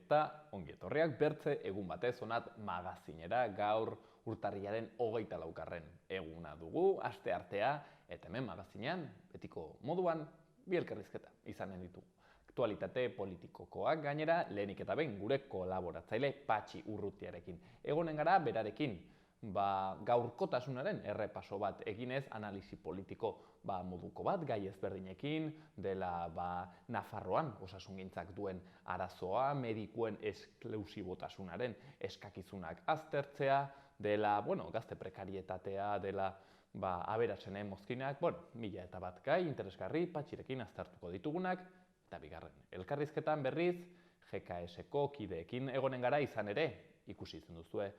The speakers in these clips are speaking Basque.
eta ongi etorriak bertze egun batez honat magazinera gaur urtarrilaren 24. eguna dugu, asteartea, eta hemen magazinean, betiko moduan, bi elkarrizketa izanen ditugu. Aktualitate politikokoak gainera, lehenik eta behin gure kolaboratzaile Patxi Urrutiarekin. Egonen gara berarekin, gaurkotasunaren errepaso bat eginez, analisi politiko moduko bat, gai ezberdinekin, dela Nafarroan osasungintzak duen arazoa, medikuen esklusibotasunaren eskakizunak aztertzea, dela, gazte prekarietatea, dela aberatsenen mozkinak, mila eta bat gai, interesgarri, Patxirekin aztertuko ditugunak, eta bigarren elkarrizketan berriz, GKS-ko kideekin egonen gara izan ere, ikusi izan duzue,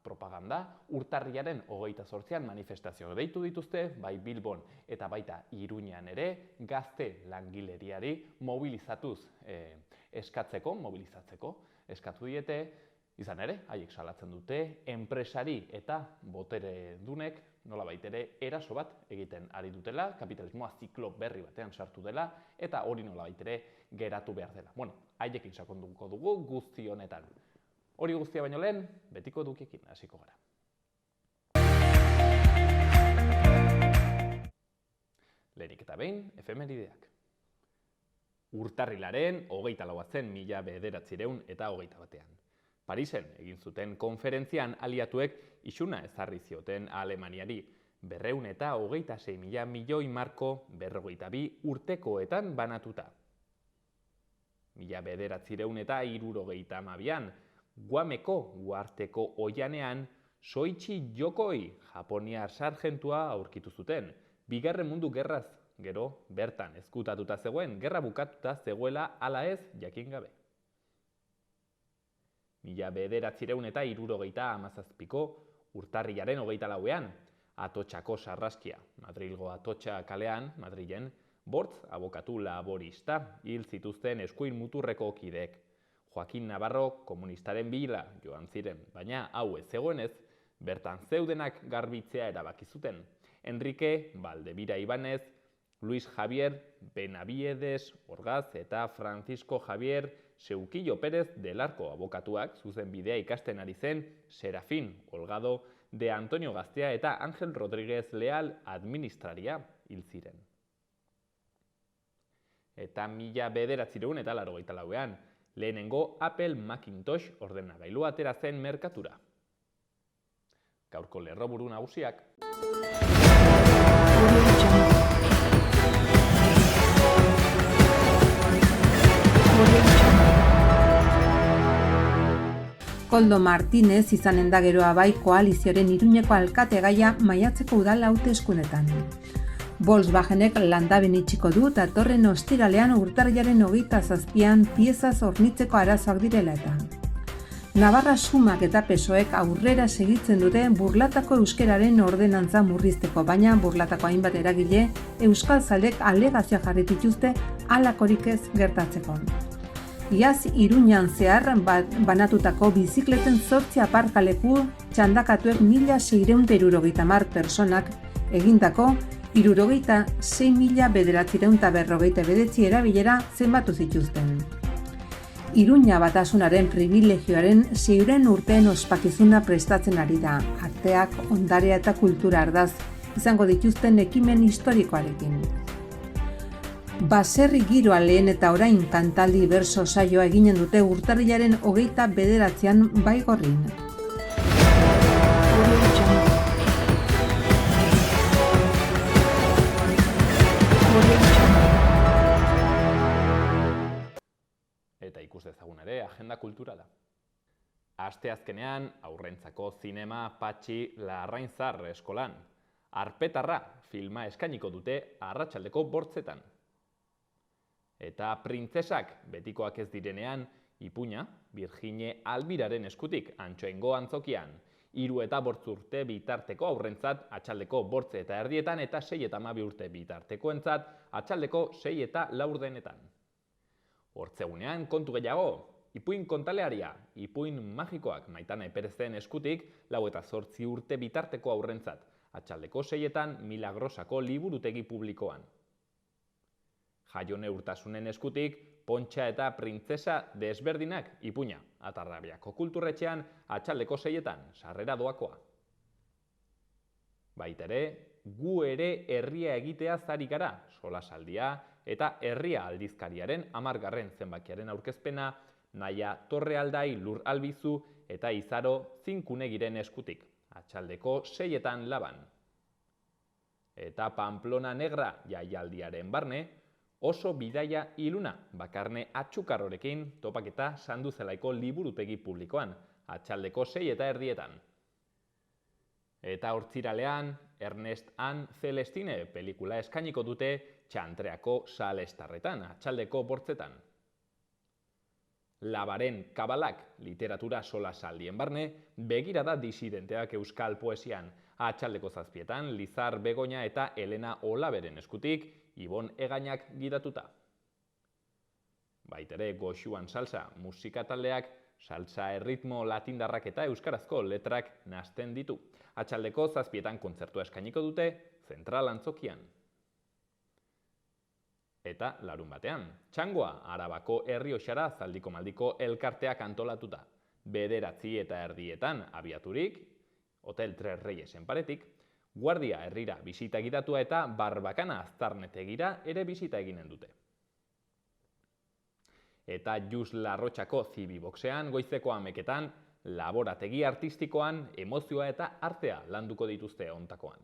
propaganda, urtarrilaren 28an manifestazio deitu dituzte, bai Bilbon eta baita Iruñean ere, gazte langileriari mobilizatzeko eskatu diete, izan ere, haiek salatzen dute, enpresari eta boteredunek nolabait ere eraso bat egiten ari dutela, kapitalismoa ziklo berri batean sartu dela, eta hori nolabait ere geratu behar dela. Haiekin sakonduko dugu guzti honetan. Hori guztia baino lehen, betiko dukiekin hasiko gara. Lehenik eta behin, efemerideak. Urtarrilaren 24 zen 1921. Parisen egin zuten konferentzian aliatuek isuna ezarri zioten Alemaniari 226.000 milioi marko 42 urtekoetan banatuta. 1962an Guameko uharteko oihanean Soichi Yokoi japoniar sargentua aurkitu zuten. Bigarren Mundu Gerraz gero bertan ezkutatuta zegoen, gerra bukatuta zegoela ala ez jakin gabe. 1977ko urtarrilaren 24ean Atotxako sarraskia, Madrilgo Atotxa kalean, Madrilen, bortz abokatu laborista hil zituzten eskuin muturreko kideek. Joaquin Navarro komunistaren bila joan ziren, baina hau ez zegoenez, bertan zeudenak garbitzea erabaki zuten. Enrique Valdevira Ibanez, Luis Javier Benavides Orgaz eta Francisco Javier Seuquillo Pérez del Arco abokatuak zuzenbidea ikasten ari zen Serafín Holgado de Antonio Gaztea eta Ángel Rodríguez Leal administraria hil ziren. Eta 1984an lehenengo Apple Macintosh ordenagailua atera zen merkatura. Gaurko lerroburu nagusiak. Koldo Martínez izanen da geroa bai koalizioaren Iruñeko alkategaia maiatzeko udal hauteskundetan. Volkswagenek landaben itxiko du datorren ostiralean urtarrilaren 27an piezaz hornitzeko arazoak direla eta. Navarra Sumak eta PSOEk aurrera segitzen dute Burlatako euskeraren ordenantza murrizteko, baina Burlatako hainbat eragile euskaltzalek alegazioa jarri dituzte halakorik ez gertatzeko. Iaz Iruñan zehar banatutako bizikleten 8 aparkaleku txandakatuek 1.670 personak egindako 66.959 erabilera zenbatu zituzten. Iruña Batasunaren pribilegioaren 600 urteen ospakizuna prestatzen ari da, arteak, ondarea eta kultura ardaz izango dituzten ekimen historikoarekin. Baserri giroa lehen eta orain kantaldi berso saioa eginen dute urtarrilaren 29an Baigorrin. Eta ikus dezagun ere agenda kulturala. Asteazkenean aurrentzako zinema Patxi Larrainzar eskolan. Arpetarra filma eskainiko dute arratsaldeko 8etan. Eta printzesak betikoak ez direnean, Ipuña, Virgine Albiraren eskutik Antsoaingo antzokian. 3 eta 8 urte bitarteko aurrentzat atxaldeko 8:30 eta 6 eta 12 urte bitartekoentzat atxaldeko 6 eta 4:00. Hortzegunean kontu gehiago, Ipuin kontalearia, Ipuin magikoak Maitane Perezen eskutik 4 eta 8 urte bitarteko aurrentzat, atxaldeko 6etan Milagrosako liburutegi publikoan. Jaione Urtasunen eskutik Pontxa eta printzesa desberdinak ipuina. Atarrabiako kulturretxean atxaldeko 6etan sarrera doakoa. Baitere, gu ere herria egitea zari gara, solasaldia eta herria aldizkariaren 10. zenbakiaren aurkezpena Naia Torrealdai Lur Albizu eta Izaro Zinkunegiren eskutik, atxaldeko 6etan Laban. Eta Pamplona Negra jaialdiaren barne, oso bidaia iluna Bakarne Atxukarrorekin topaketa Sanduzelaiko liburutegi publikoan, atxaldeko 6:30. Eta hortziralean, Ernest Ann Celestine pelikula eskainiko dute Txantreako Salestarretan, atxaldeko 8:00. Labaren Kabalak literatura solasaldien barne, begirada disidenteak euskal poesian, atxaldeko 7:00 Lizar Begoña eta Elena Olaberen eskutik, Ibon Egainak gidatuta. Baitere Goxuan Salsa musika taldeak salsa erritmo latindarrak eta euskarazko letrak nahasten ditu. Atxaldeko 7:00 kontzertua eskainiko dute Zentral Antzokian. Eta larunbatean, Txangoa Arabako Errioxara Zaldiko Maldiko elkarteak antolatuta. 9:30 abiaturik, Hotel Tres Reyesen paretik, Guardia Herrira bisita gidatua eta Barbakana Aztarnetegira ere bisita eginen dute. Eta Jus Larrotxako Zibiboxean goizeko 11:00 laborategi artistikoan emozioa eta artea landuko dituzte ontakoan.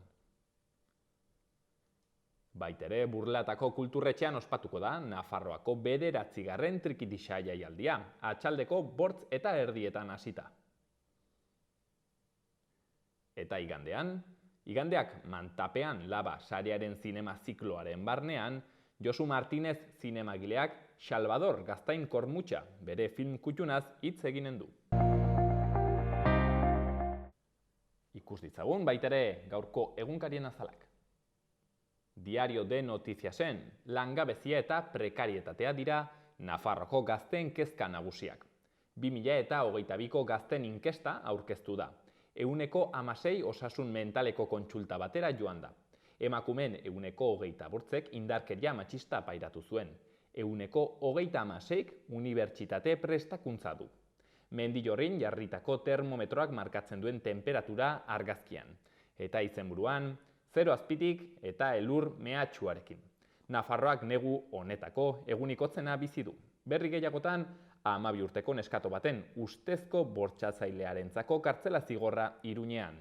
Baitere Burlatako kulturretxean ospatuko da Nafarroako 9. trikitixa jaialdia, atxaldeko 8:30 hasita. Eta igandeak Mantapean Laba sarearen zinema zikloaren barnean, Josu Martinez zinemagileak Salvador Gaztain Kormutxa bere film kutxunaz hitz eginen du. Ikus ditzagun baitere gaurko egunkarien azalak. Diario de Notiziasen langabezia eta prekarietatea dira Nafarroko gazteen kezka nagusiak. 2022ko gazteen inkesta aurkeztu da. 16% osasun mentaleko kontsulta batera joan da. Emakumeen 28% indarkeria matxista pairatu zuen. 26% unibertsitate prestakuntza du. Mendillorrin jarritako termometroak markatzen duen temperatura argazkian. Eta izenburuan, 0 azpitik eta elur mehatxuarekin. Nafarroak negu honetako egunikotzena bizi du. Berri gehiagotan, 12 urteko neskato baten ustezko bortxatzailearentzako kartzela zigorra Iruñean.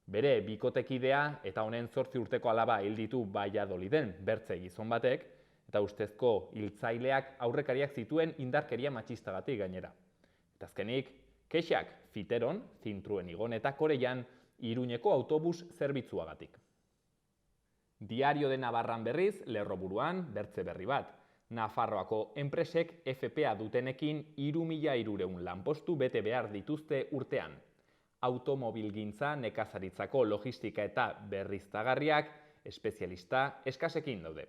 Bere bikotekidea eta honen 8 urteko alaba hil ditu Valladoliden bertze gizon batek, eta ustezko hiltzaileak aurrekariak zituen indarkeria matxistagatik gainera. Eta azkenik, kexak Fiteron, Zintruen Igon eta Koreian Iruñeko autobus zerbitzuagatik. Diario de Navarran berriz, lerroburuan, bertze berri bat. Nafarroako enpresek FPA dutenekin 3.300 lanpostu bete behar dituzte urtean. Automobilgintza, nekazaritzako logistika eta berriztagarriak espezialista eskasekin daude.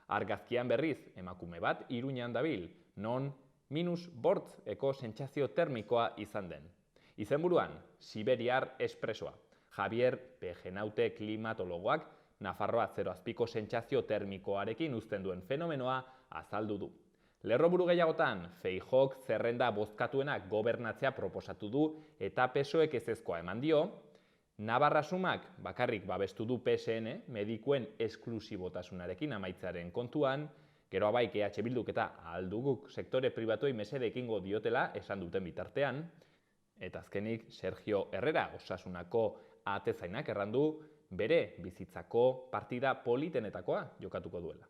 Argazkian berriz, emakume bat Iruñean dabil, non -8 sentsazio termikoa izan den. Izenburuan, Siberiar Espresoa. Javier Pegenaute klimatologoak Nafarroa 0 azpiko sentsazio termikoarekin uzten duen fenomenoa azaldu du. Lerroburu gehiagotan, Feijóok zerrenda bozkatuenak gobernatzea proposatu du eta PSOEk ezezkoa eman dio, Navarra Sumak bakarrik babestu du PSN medikuen esklusibotasunarekin amaitzaren kontuan, gero bai EH Bilduk eta Ahalduguk sektore pribatuei mesede ekingo diotela esan duten bitartean, eta azkenik Sergio Herrera osasunako atezainak errandu bere bizitzako partida politenetakoa jokatuko duela.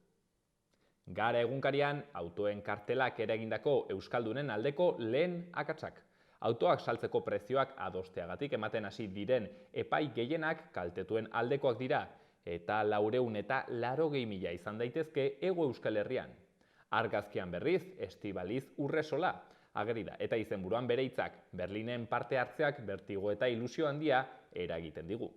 Gara egunkarian, autoen kartelak eragindako euskaldunen aldeko lehen akatsak. Autoak saltzeko prezioak adosteagatik ematen hasi diren epai gehienak kaltetuen aldekoak dira, eta 480.000 izan daitezke Hego Euskal Herrian. Argazkian berriz, Estibaliz Urresola ageri da, eta izenburuan bere hitzak, Berlinen parte hartzeak bertigo eta ilusio handia eragiten digu.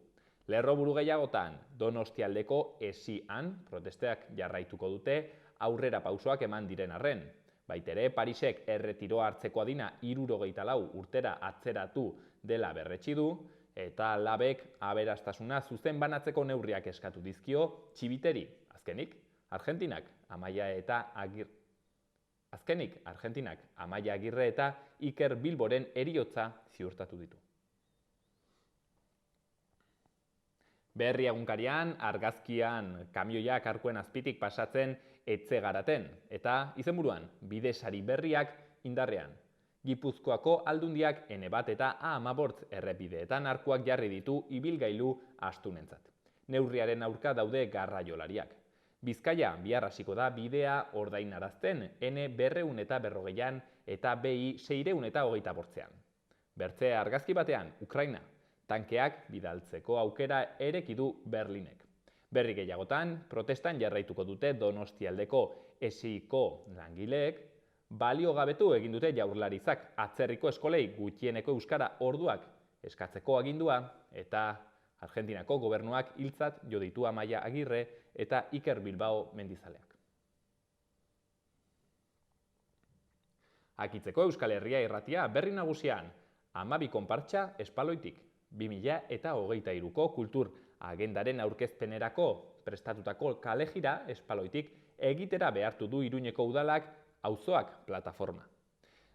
Lerroburu gehiagotan, Donostialdeko esian protesteak jarraituko dute aurrera pausoak eman diren arren. Baitere, Parisek erretiroa hartzeko adina 74 urtera atzeratu dela berretsi du, eta Labek aberastasuna zuzen banatzeko neurriak eskatu dizkio Txibiteri. Azkenik, Argentinak, Amaia eta Azkenik, Argentinak Amaia Agirre eta Iker Bilboren heriotza ziurtatu ditu. Berri egunkarian, argazkian kamioiak arkuen azpitik pasatzen etxe garaten, eta izenburuan, bidesari berriak indarrean. Gipuzkoako aldundiak N1 eta A15 errepideetan arkuak jarri ditu ibilgailu astunentzat. Neurriaren aurka daude garraiolariak. Bizkaia bihar hasiko da bidea ordainarazten N240an eta BI 628an. Bertze argazki batean, Ukraina, tankeak bidaltzeko aukera ereki du Berlinek. Berri gehiagotan, protestan jarraituko dute Donostialdeko SIko langileek, baliogabetu egin dute Jaurlaritzak atzerriko eskolei gutxieneko euskara orduak eskatzeko agindua eta Argentinako gobernuak hiltzat jo ditu Amaia Agirre eta Iker Bilbao mendizaleak. Akitzeko Euskal Herria irratia berri nagusian, 12 konpartsa Espaloitik, 2023ko kultur agendaren aurkezpenerako prestatutako kalejira Espaloitik egitera behartu du Iruñeko udalak auzoak plataforma.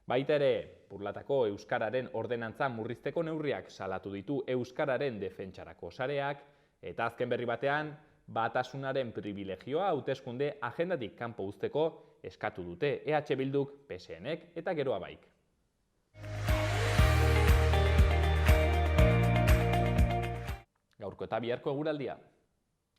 Baita ere, Burlatako euskararen ordenantza murrizteko neurriak salatu ditu euskararen defentsarako sareak, eta azken berri batean, batasunaren privilegioa hauteskunde agendatik kanpo uzteko eskatu dute EH Bilduk, PSNek eta Geroa Baik. Gaurko eta biharko eguraldia.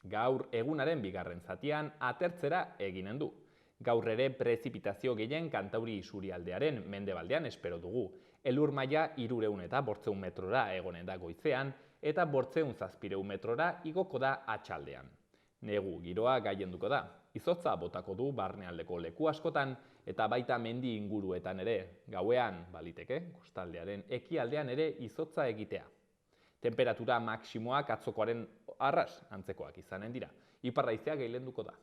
Gaur egunaren bigarren zatian atertzera eginen du. Gaur ere prezipitazio gehien Kantauri isurialdearen mendebaldean espero dugu. Elur maila 300 eta 500 metrora egonen da goizean eta 507 metrora igoko da atxaldean. Negu giroa gailenduko da. Izotza botako du barnealdeko leku askotan eta baita mendi inguruetan ere. Gauean baliteke, kostaldearen ekialdean ere izotza egitea. Temperatura maksimoak atzokoaren arras antzekoak izanen dira. Iparraizea gailenduko da.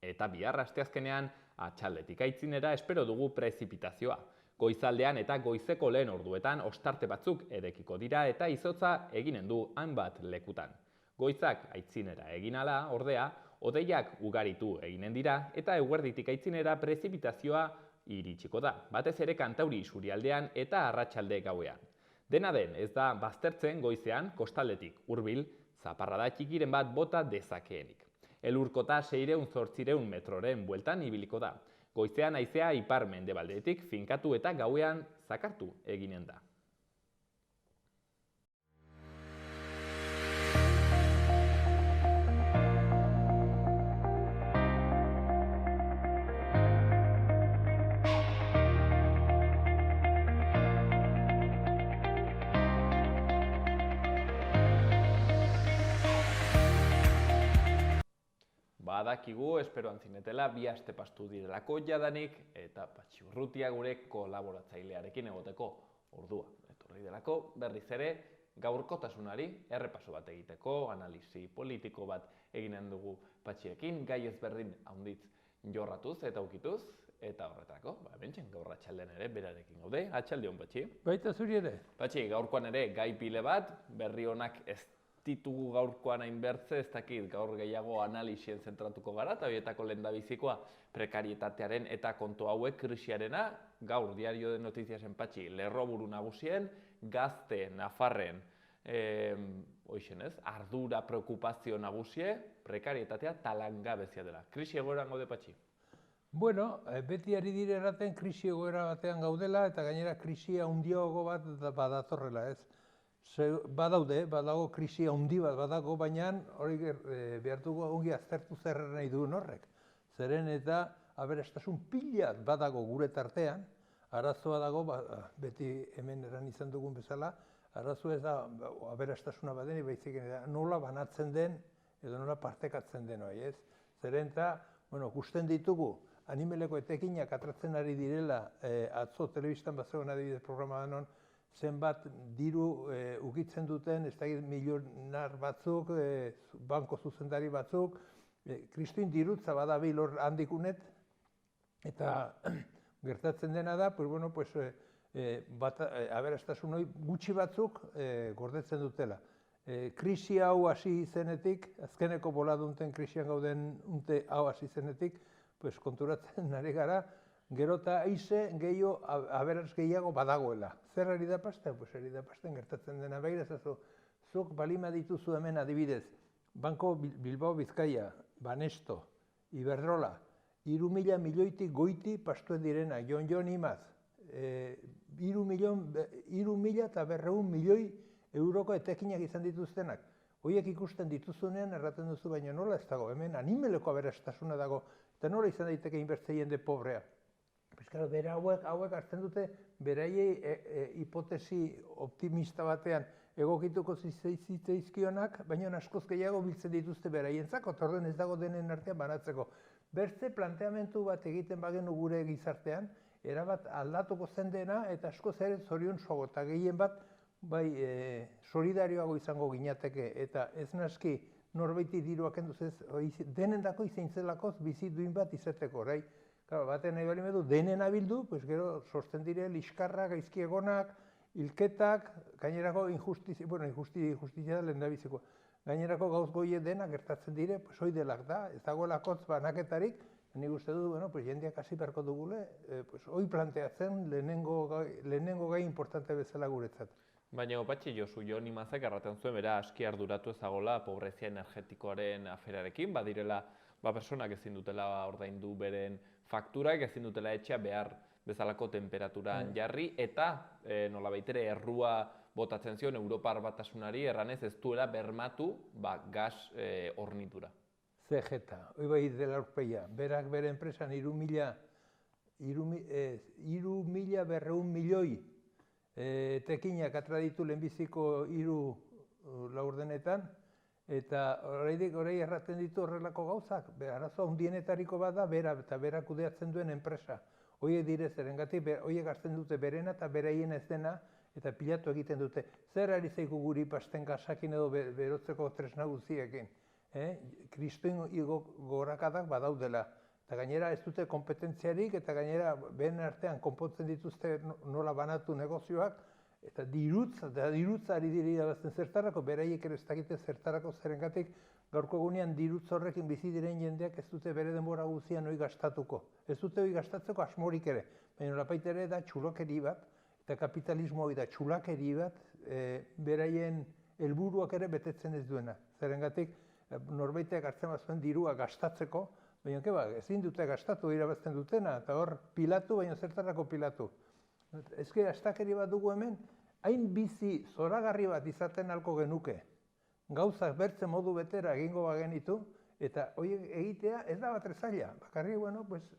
Eta bihar asteazkenean atxaldetik aitzinera espero dugu prezipitazioa. Goizaldean eta goizeko lehen orduetan ostarte batzuk erekiko dira eta izotza eginen du hainbat lekutan. Goizak aitzinera egin ala, ordea, hodeiak ugaritu eginen dira eta eguerditik aitzinera prezipitazioa iritsiko da, batez ere Kantauri isurialdean eta arratsalde gauean. Dena den, ez da baztertzen goizean kostaldetik hurbil, zaparrada txikiren bat bota dezakeenik. Elurkota 600-800 metroren bueltan ibiliko da. Goizean haizea ipar mendebaldetik finkatu eta gauean zakartu eginen da. Badakigu, esperoan zinetela, 2 aste pastu direlako jadanik eta Patxi Urrutia gure kolaboratzailearekin egoteko ordua. Etorri delako berriz ere gaurkotasunari errepaso bat egiteko, analisi politiko bat eginen dugu Patxiekin, gai ezberdin handitz jorratuz eta ukituz, eta horretako, bentsen gaur atxaldean ere berarekin gaude. Atxaldeon, Patxi. Baita zuri ere. Patxi, gaurkoan ere gai pile bat, berri honak ez ditugu gaurkoan hainbertze, ez dakit gaur gehiago analisien zentratuko gara, eta horietako lehendabizikoa prekarietatearen eta kontu hauek krisiarena, gaur Diario de Notiziasen Patxi, lerroburu nagusien, gazte nafarren ardura, preokupazio nagusie, prekarietatea talangabezia dela. Krisi egoeran gaude, Patxi? Bueno, beti ari dire erraten krisi egoera batean gaudela, eta gainera krisia handiago bat badatorrela, ez? Badago krisia handi bat badago, baina hori behartuko ongi aztertu zer nahi duen horrek. Zeren eta aberastasun pila badago gure tartean, arazoa dago, beti hemen eran izan dugun bezala, arazoa ez da aberastasuna baden, baizik nola banatzen den, edo nola partekatzen den hori, ez? Zeren eta, gusten ditugu, animeleko etekinak atratzen ari direla, atzo telebistan bazegoen adibidez programa denon, zenbat diru ukitzen duten, ez da milionar batzuk, banko zuzendari batzuk, kristuin dirutza badabil hor handikunet, eta gertatzen dena da, aberastasun hori gutxi batzuk gordetzen dutela. Krisi hau hasi zenetik, azkeneko boladunten krisian gauden unte hau hasi zenetik, pues konturatzen ari gara, gero eta aize gehiago, aberats gehiago badagoela. Zer ari da pasten? Pues ari da pasten gertatzen dena begira, zuk balima dituzu hemen adibidez, Banko Bilbao Bizkaia, Banesto, Iberdrola, 3.000 milioitik goiti pastuen direnak, Jon Imaz, 3.200.000 milioi euroko etekinak izan dituztenak. Horiek ikusten dituzunean erraten duzu, baina nola ez dago, hemen animeleko aberastasuna dago, eta nola izan daiteke inbertze jende pobrea. Bizkaro, bere hauek hartzen dute, beraiei hipotesi optimista batean egokituko zitzaizkionak, baina askoz gehiago biltzen dituzte beraientzako, eta orden ez dago denen artean banatzeko. Bertze planteamendu bat egiten bagenu gure gizartean, erabat aldatuko zen dena, eta askoz ere zorion sogo, eta gehien bat, solidarioago izango ginateke, eta ez naski norbaiti diruak enduz ez, denendako izaintzelakoz bizi duin bat izateko, orai. Baten nahi bali medu, denen abildu, gero sortzen dire liskarrak, gaizkiegonak, hilketak, gainerako injustizia da lehen da bizikoa. Gainerako gauz goie denak gertatzen dire, hoi delak da, ez dagoelakotz banaketarik, nik uste du, jendeak hasi beharko dugule, hoi planteatzen lehenengo gai importante bezala guretzat. Baina, Patxi Josu, Jon Imazek erraten zuen, bera aski arduratu ezagola pobrezia energetikoaren aferarekin, badirela, personak ezin dutela ordaindu beren fakturak, ezin dutela etxea behar bezalako temperaturan jarri, eta nolabaitere errua botatzen zion Europar Batasunari erranez ez duela bermatu gas hornitura. CGT, hoi bai dela urpeia, berak bere enpresan 3.200.000 milioi tekinak atra ditu lehenbiziko 3 laurdenetan, eta orai erraten ditu horrelako gauzak, arazoa hundienetariko bat da, eta berak kudeatzen duen enpresa. Hoiek dire zerengatik, hoiek hartzen dute berena eta beraien ez dena, eta pilatu egiten dute. Zer ari zaigu guri pasten gasakin edo berotzeko tresna guztiekin? Kristoin gorakadak badaudela. Eta gainera ez dute kompetentziarik, eta gainera behen artean konpontzen dituzte nola banatu negozioak, eta dirutza ari dira irabazten zertarako, beraiek ere ez dakite zertarako zerengatik, gaurko egunean dirutza horrekin bizi diren jendeak ez dute bere denbora guztian hori gastatuko. Ez dute hori gastatzeko asmorik ere, baina nolapait ere da txulokeri bat, eta kapitalismo hori da txulakeri bat, beraien helburuak ere betetzen ez duena. Zerengatik, norbaitek hartzen bazuen dirua gastatzeko, baina ezin dute gastatu irabazten dutena, eta hor pilatu, baina zertarako pilatu. Ezke, astakeri bat dugu hemen, hain bizi zoragarri bat izaten halko genuke. Gauzak bertze modu betera egingo bagenitu, eta horiek egitea ez da bat zaila. Bakarri,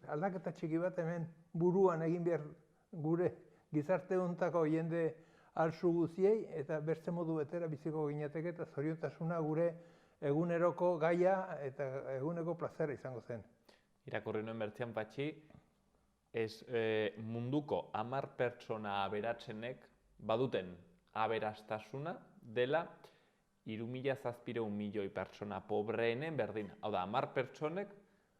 aldaketa txiki bat hemen buruan egin behar gure gizarte hontako jende alzu guziei, eta bertze modu betera biziko ginateke, eta zoriontasuna gure eguneroko gaia eta eguneko plazera izango zen. Irakurri nuen bertzean, Patxi, munduko 10 pertsona aberatsenek baduten aberastasuna dela 3.700 milioi pertsona pobreenen berdin. Hau da, 10 pertsonek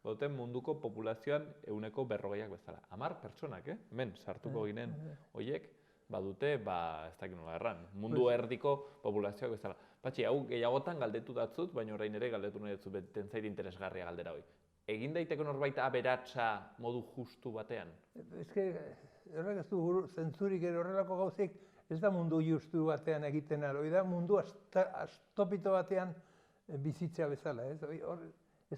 baduten munduko populazioan 40% bezala. 10 pertsonak, hemen sartuko ginen horiek badute, ez dakit nola erran, mundu erdiko populazioak bezala. Patxi, hau gehiagotan galdetu datzut, baina orain ere galdetu nahi datzut beten zait interesgarria galdera hori. Egin daiteko norbait aberatsa modu justu batean? Horrek ez du zentzurik horrelako gauzik ez da mundu justu batean egiten hori da mundu astopito batean bizitzea bezala. Ez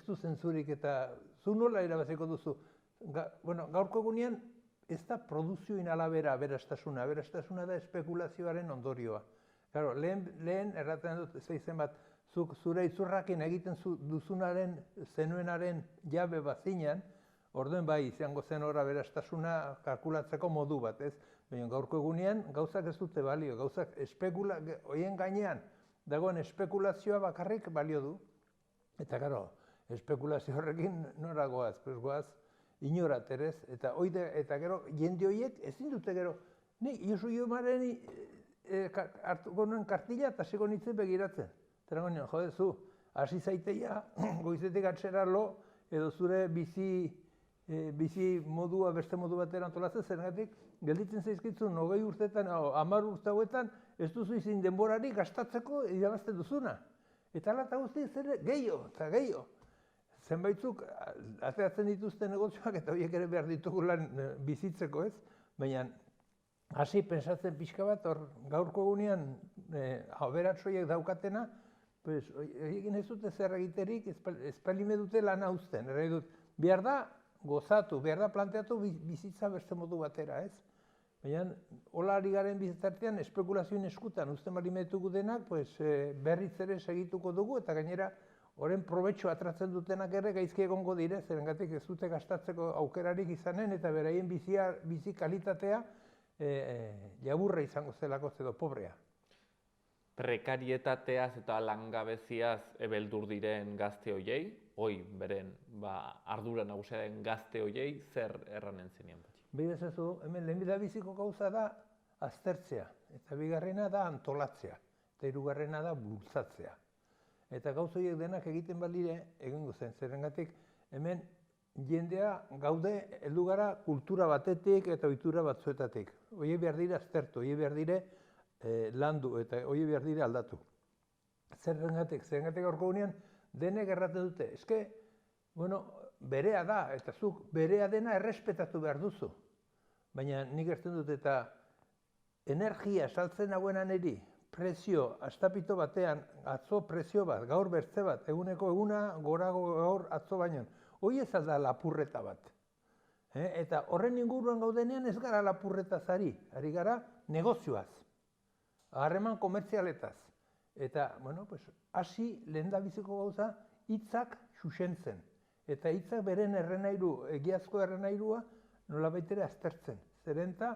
du zentzurik eta zu nola irabaziko duzu. Gaurko egunean ez da produzioin alabera aberastasuna. Aberastasuna da espekulazioaren ondorioa. Lehen erraten dut zeizen bat, zure izurrakin egiten duzunaren, zenuenaren jabe bazinean, orduen bai izango zen hor aberastasuna kalkulatzeko modu bat, ez? Baina gaurko egunean gauzak ez dute balio, gauzak horien gainean dagoen espekulazioa bakarrik balio du. Eta espekulazio horrekin nora goaz, goaz inorat ere ez, eta gero jende horiek ezin dute gero, Josu Jomaren hartuko nuen kartila eta zego nintzen begiratzen. Eta nien, jode zu, hasi zaiteia, goizetik atzera lo, edo zure bizi modua, beste modu batera antolatzen, zergatik gelditzen zaizkitzun 20 urteetan, 10 urte hauetan, ez duzu izin denborari gastatzeko irabazten duzuna. Eta ala eta guzti zer gehiago, eta gehiago. zenbaitzuk ateratzen dituzte negozioak eta horiek ere behar ditugu lan bizitzeko, ez? Baina hasi pensatzen pixka bat, hor gaurko egunean aberatsoiek daukatena, egin ez dute zer egiterik, espalime dute lan hauzten. Behar da gozatu, behar da planteatu bizitza beste modu batera, ez? Baina hola ari garen bizitzartean espekulazioen eskutan uzten balimetuko denak, berriz ere segituko dugu eta gainera horren probetxo atratzen dutenak ere gaizki egongo dire, zerengatik ez dute gastatzeko aukerarik izanen eta beraien bizi kalitatea jaburra izango zelako edo pobrea. Prekarietateaz eta langabeziaz beldur diren gazte hoiei, beren ardura nagusia den gazte hoiei, zer erranen zenien? Behin ezazu, hemen lehenbidabiziko gauza da aztertzea, eta bigarrena da antolatzea, eta hirugarrena da bultzatzea. Eta gauza horiek denak egiten balire, egingo zen, zerengatik hemen jendea gaude heldu gara kultura batetik eta ohitura batzuetatik. Horiek behar dire aztertu, horiek behar dire landu eta horiek behar dire aldatu. Zerengatik gaurko gunean denek erraten dute, eske, berea da, eta zuk berea dena errespetatu behar duzu. Baina nik erten dut eta energia saltzen hauenan eri, prezio, astapito batean, atzo prezio bat, gaur bertze bat, eguneko eguna, gorago gaur atzo baino. Hoi ez da lapurreta bat. Eta horren inguruan gaudenean ez gara lapurretaz ari gara negozioaz, harreman komertzialetaz. Eta, hasi lehendabiziko gauza hitzak xuxentzen. Eta hitzak beren errenairu, egiazko errenairua, nolabait ere aztertzen. Zerenta,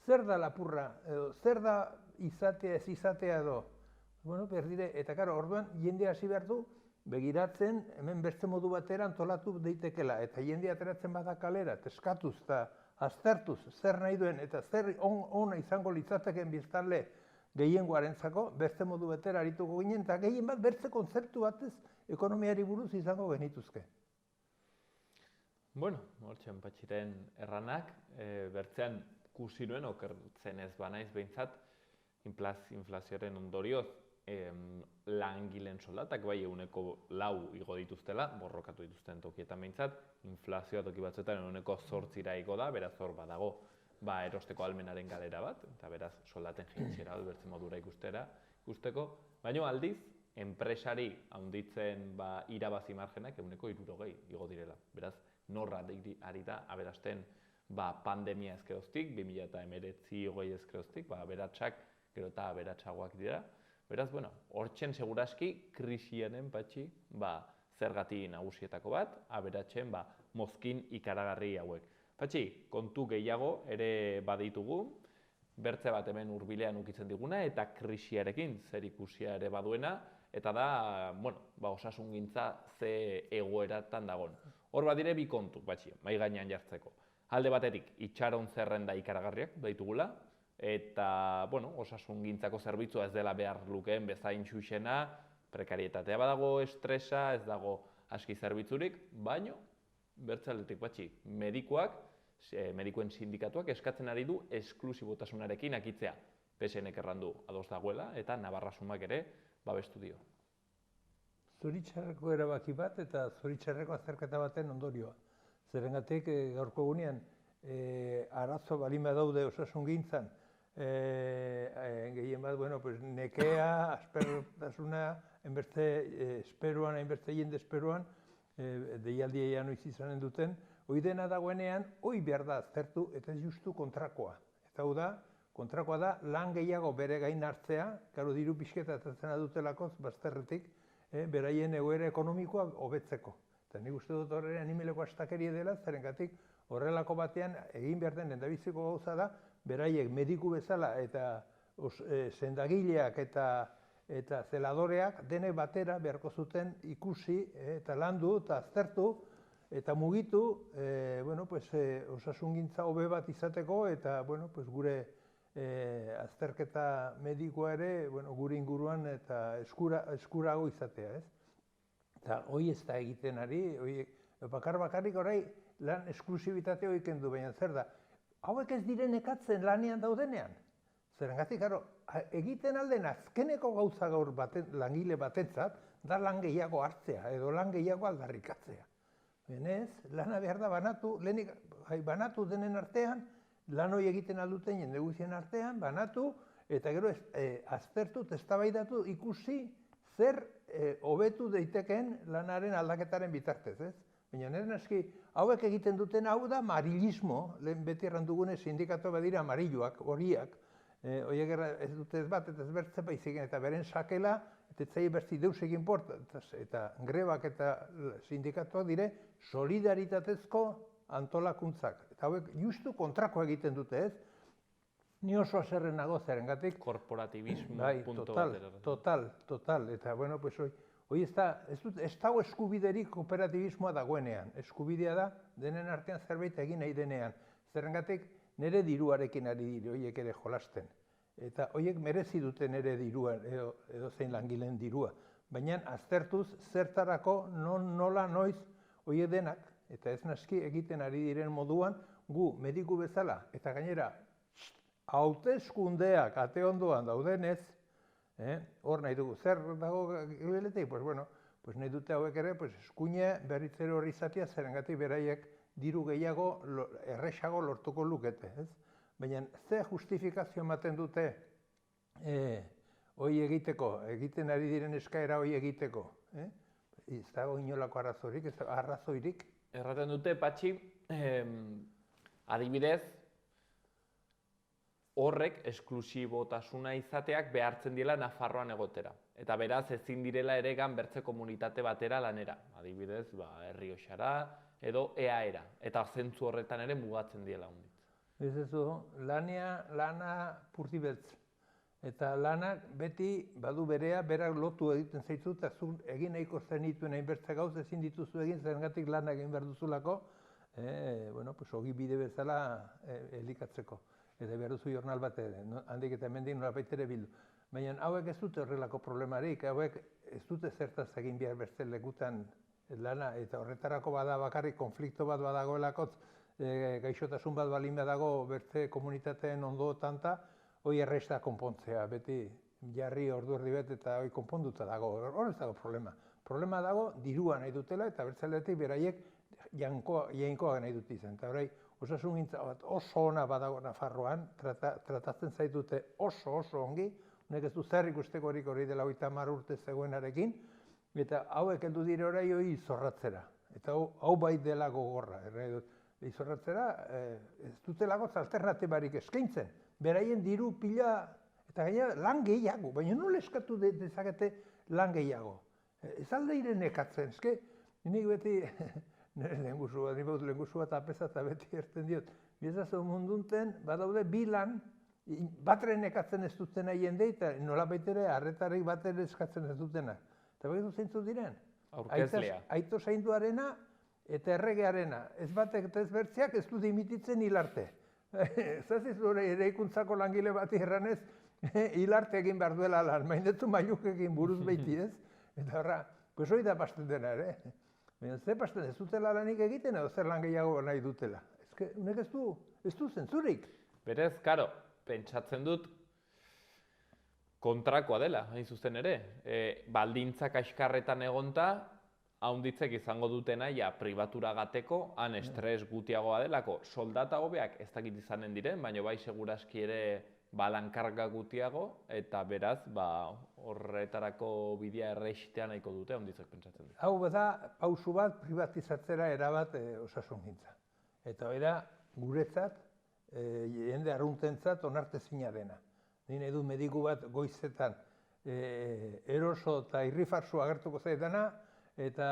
zer da lapurra, edo zer da izatea, ez izatea edo. Behar dire, eta karo, orduan jende hasi behar du, begiratzen, hemen beste modu batera antolatu daitekela. Eta jende ateratzen bada kalera, eskatuz eta aztertuz zer nahi duen, eta zer ona izango litzateken biztanle gehiengoarentzako, beste modu batera arituko ginen, eta gehien bat bertze kontzeptu batez ekonomiari buruz izango genituzke. Hortxen Patxiren erranak, bertzean ikusi nuen, okertzen ez banaiz behintzat, inflazioaren ondorioz, langileen soldatak bai 4% igo dituztela, borrokatu dituzten tokietan behintzat, inflazioa toki batzuetan 8% igo da, beraz hor badago erosteko ahalmenaren galera bat, eta beraz soldaten jaitsiera bertzen modura ikusteko, baina aldiz, enpresari handitzen irabazi margenak 60% igo direla. Beraz, norra ari da aberasten pandemia ezkeroztik, 2019 ezkeroztik, aberatsak gero eta aberatsagoak dira. Beraz, hortxen seguraski krisianen patxi zergati nagusietako bat, aberatsen mozkin ikaragarri hauek. Patxi, kontu gehiago ere baditugu, bertze bat hemen hurbilean ukitzen diguna eta krisiarekin zer ikusia ere baduena, eta da, osasungintza ze egoeratan dagon. Hor badire bi kontu, mahai gainean jartzeko. Alde batetik, itxaron zerrenda ikaragarriak daitugula, eta, osasungintzako zerbitzua ez dela behar lukeen bezain xuxena, prekarietatea badago, estresa, ez dago aski zerbitzurik, baino, bertze aldetik medikuen sindikatuak eskatzen ari du esklusibotasunarekin akitzea. PSNek errandu ados dagoela, eta Navarra Sumak ere babestu dio. Zoritxarreko erabaki bat eta zoritxarreko azterketa baten ondorioa. Zerengatik gaurko egunean arazo balin badaude osasungintzan, gehien bat, nekea, aspertasuna, hainbeste jende esperoan, deialdia noiz izanen duten, hoi dena dagoenean, hoi behar da aztertu eta ez justu kontrakoa. Eta hau da, kontrakoa da, lan gehiago bere gain hartzea, karo diru pixketa atzena dutelakoz, bazterretik, beraien egoera ekonomikoa hobetzeko. Eta nik uste dut horre animeleko astakeria dela, zerengatik horrelako batean egin behar den lehendabiziko gauza da, beraiek mediku bezala eta sendagileak eta zeladoreak denek batera beharko zuten ikusi eta landu eta aztertu eta mugitu osasungintza hobe bat izateko eta gure azterketa medikoa ere gure inguruan eta eskurago izatea. Eta hoi ez da egiten ari, bakarrik orai lan esklusibitate hoi kendu, baina zer da, hauek ez diren ekatzen lanean daudenean. Zergatik, egiten alden azkeneko gauza gaur langile batentzat, da lan gehiago hartzea, edo lan gehiago aldarrikatzea. Benez, lana behar da banatu, lehenik banatu denen artean, lan hori egiten alduten jende guztien artean, banatu, eta gero aztertu, eztabaidatu, ikusi zer hobetu daitekeen lanaren aldaketaren bitartez, ez? Baina nire naski, hauek egiten duten hau da marilismo, lehen beti erran dugune sindikatu badira amarilloak, horiak, horiek ez dute ez bat, eta ez bertze baizik, eta beren sakela, eta ez zai bertzi deus egin porta, eta grebak eta sindikatuak dire solidaritatezko antolakuntzak. Eta hauek justu kontrako egiten dute, ez? Ni oso aserren nago zerengatik. Korporatibismo Bai, punto total. Eta, bueno, pues hoi ez dago eskubiderik kooperatibismoa dagoenean. Eskubidea da, denen artean zerbait egin nahi denean. Zerrengatik, nire diruarekin ari dire, horiek ere jolasten. Eta horiek merezi dute nire dirua, edo zein langileen dirua. Baina aztertuz, zertarako, nola, noiz, horiek denak, eta ez naski egiten ari diren moduan, gu, mediku bezala, eta gainera, hauteskundeak ate ondoan daudenez, hor nahi dugu, zer dago gibeletik? Pues bueno, nahi dute hauek ere, eskuine berritzere hori izatea, zerengatik beraiek diru gehiago erresago lortuko lukete, ez? Baina ze justifikazio ematen dute hori egiteko, egiten ari diren eskaera hori egiteko? Ez dago inolako arrazoirik, ez dago arrazoirik. Erraten dute, Patxi, adibidez, horrek esklusibotasuna izateak behartzen diela Nafarroan egotera. Eta beraz, ezin direla ere bertze komunitate batera lanera. Adibidez, Errioxara edo EAera. Eta zentzu horretan ere mugatzen diela hundit. Ez lana purti beltz. Eta lanak beti badu berea, berak lotu egiten zaitu, eta zu egin nahiko zenituen hainbertze gauz, ezin dituzu egin, zergatik lana egin behar duzulako, ogi bide bezala elikatzeko. Eta behar duzu jornal bat ere, handik eta hemendik nolabait ere bildu. Baina hauek ez dute horrelako problemarik, hauek ez dute zertaz egin behar beste lekutan lana, eta horretarako bada bakarrik konflikto bat badagoelakotz, gaixotasun bat balin badago bertze komunitateen ondoetan, hoi erresta konpontzea, beti jarri ordu erdi bet eta hoi konponduta dago, hor ez dago problema. Problema dago dirua nahi dutela eta bertzaletik beraiek jainkoa nahi dut izan. Eta horai, osasungintza bat oso ona badago Nafarroan, tratatzen zaitute oso ongi, honek ez du zer ikustekorik hori dela 30 urte zegoenarekin, eta hauek heldu dire orai hori izorratzera. Eta hau bai dela gogorra, izorratzera ez dutelako alternatibarik eskaintzen. Beraien diru pila, eta gainera lan gehiago, baina nola eskatu dezakete lan gehiago. Ez alde irenekatzen, eske, nik beti, nire lehenguzu bat apesa eta beti erten diot, bizazo mundunten, badaude bi lan, batre nekatzen ez dutena jende, eta nola baitere arretarik batere eskatzen ez dutena. Eta begitu zeintzu diren? Aurkezlea. Aito zainduarena eta erregearena. Ez batek eta ez bertzeak ez du dimititzen hilarte. Zaziz eraikuntzako langile bati erranez, hilarte egin behar duela lan, maindetu mailuk egin buruz behiti ez. Eta horra, hori da pasten dena ere. Baina ze pasten ez dutela lanik egiten edo zer lan gehiago nahi dutela. Unek ez du zentzurik. Berez, karo, pentsatzen dut kontrakoa dela, hain zuzen ere. Baldintzak aiskarretan egonta, haunditzek izango dutena, pribatura gateko, han estres gutiagoa delako. Soldata hobeak ez dakit izanen diren, baina bai seguraski ere lankarga gutiago, eta beraz, horretarako bidea erreixitea nahiko dute, haunditzek pentsatzen dut. Hau da, pausu bat privatizatzera erabat osasungintza. Eta era, guretzat, jende arruntentzat onartezina dena. Ni edu mediku bat goizetan eroso eta irrifarsu agertuko zaidana, eta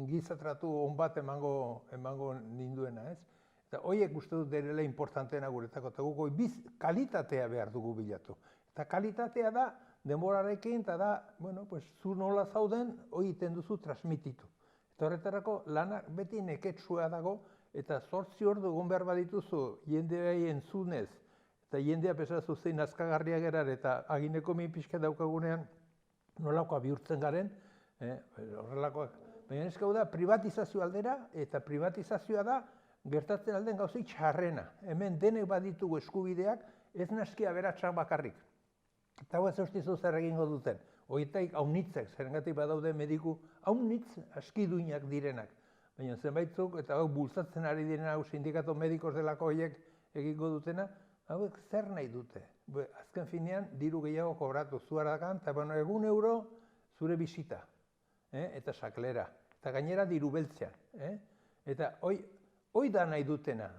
giza tratu on bat emango ninduena, ez? Eta horiek uste dut derela importanteena guretako, eta guk biz kalitatea behar dugu bilatu. Eta kalitatea da, denborarekin, eta da, zu nola zauden, hori iten duzu transmititu. Eta horretarako lanak beti neketsua dago, eta 8 ordu egon behar badituzu jendeai entzunez, eta jendea pesazu zein azkagarria gerar, eta agineko min pixka daukagunean nolakoa bihurtzen garen, horrelakoak. Baina ez gau da privatizazio aldera, eta privatizazioa da gertatzen alden gauzei txarrena. Hemen denek baditugu eskubideak, ez naski aberatsak bakarrik. Eta hau ez eustizu zer egingo duten. Horietaik haunitzek, zerengatik badaude mediku haunitz askiduinak direnak. Baina zenbaitzuk, eta hau bultzatzen ari direna, hau sindikato medikos delako horiek egingo dutena, hauek zer nahi dute? Azken finean, diru gehiago kobratu zuarakan, eta egun euro zure bisita, eta saklera, eta gainera diru beltzean. Eta hoi da nahi dutena,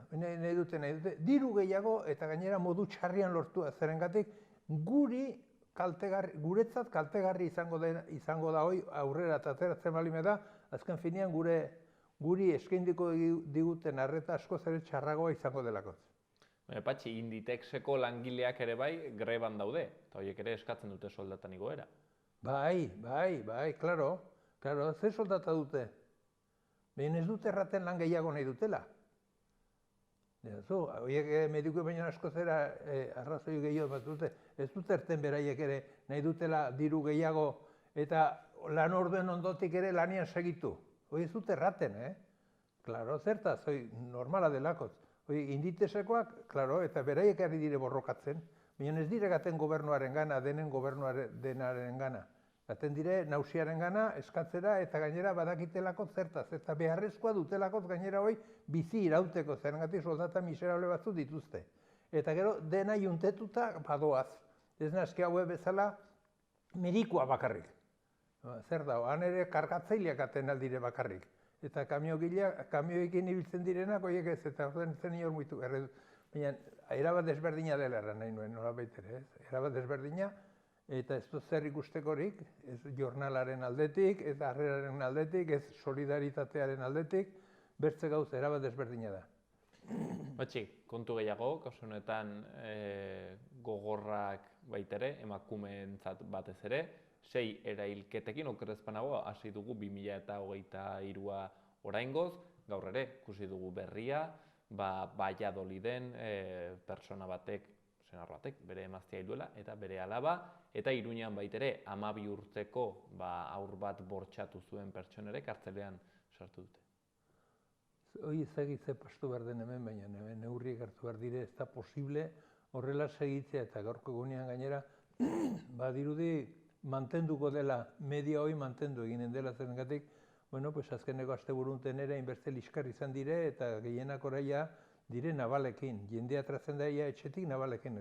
diru gehiago eta gainera modu txarrian lortua, zerengatik guretzat kaltegarri izango da hoi aurrera eta ateratzen balime da, azken finean guri eskaindiko diguten arreta asko zer txarragoa izango delako. Patxi, Inditexeko langileak ere bai greban daude, eta horiek ere eskatzen dute soldatan igoera. Bai, klaro, zer soldata dute? Behin ez dute erraten lan gehiago nahi dutela. Horiek medikue baina asko zera arrazoi gehiago bat dute, ez dute erten beraiek ere nahi dutela diru gehiago eta lan orduen ondotik ere lanian segitu. Hoi ez dute erraten, Klaro, zertaz, normala delako. Inditesekoak, klaro, eta beraiek ari dire borrokatzen, baina ez dire gaten gobernuaren gana, denen gobernuaren gana. Gaten dire nausiaren gana, eskatzera eta gainera badakitelako zertaz. Eta beharrezkoa dutelako gainera hoi bizi irauteko, zerengatik soldata miserable batzu dituzte. Eta gero dena juntetuta badoaz. Ez naski haue bezala medikua bakarrik. Zer da, han ere kargatzaileak aten aldire bakarrik. Eta kamioekin ibiltzen direnak, horiek ez, eta zen inor muitu. Baina, erabat desberdina dela erran nahi nuen, nolabait ere, ez? Erabat desberdina, eta ez du zer ikustekorik, ez jornalaren aldetik, ez harreraren aldetik, ez solidaritatearen aldetik, bertze gauz erabat desberdina da. Batxi, kontu gehiago, kasu honetan gogorrak baitere, emakumeentzat batez ere, 6 erailketekin, okerrezpanago, hasi dugu 2023a oraingoz, gaur ere, ikusi dugu berria, Valladoliden pertsona batek, senar batek, bere emaztea hil duela, eta bere alaba, eta Iruñan baitere 12 urteko haur bat bortxatu zuen pertsonere kartzelean sartu dute. Hoi ezagitze pastu behar den hemen, baina neurriek hartu behar dire, ez da posible horrela segitzea, eta gaurko egunean gainera, badirudi mantenduko dela, media hoi mantendu eginen dela zerengatik, azkeneko asteburunten ere inbertze liskar izan dire, eta gehienak oraia dire nabalekin, jendea atratzen daia etxetik nabalekin.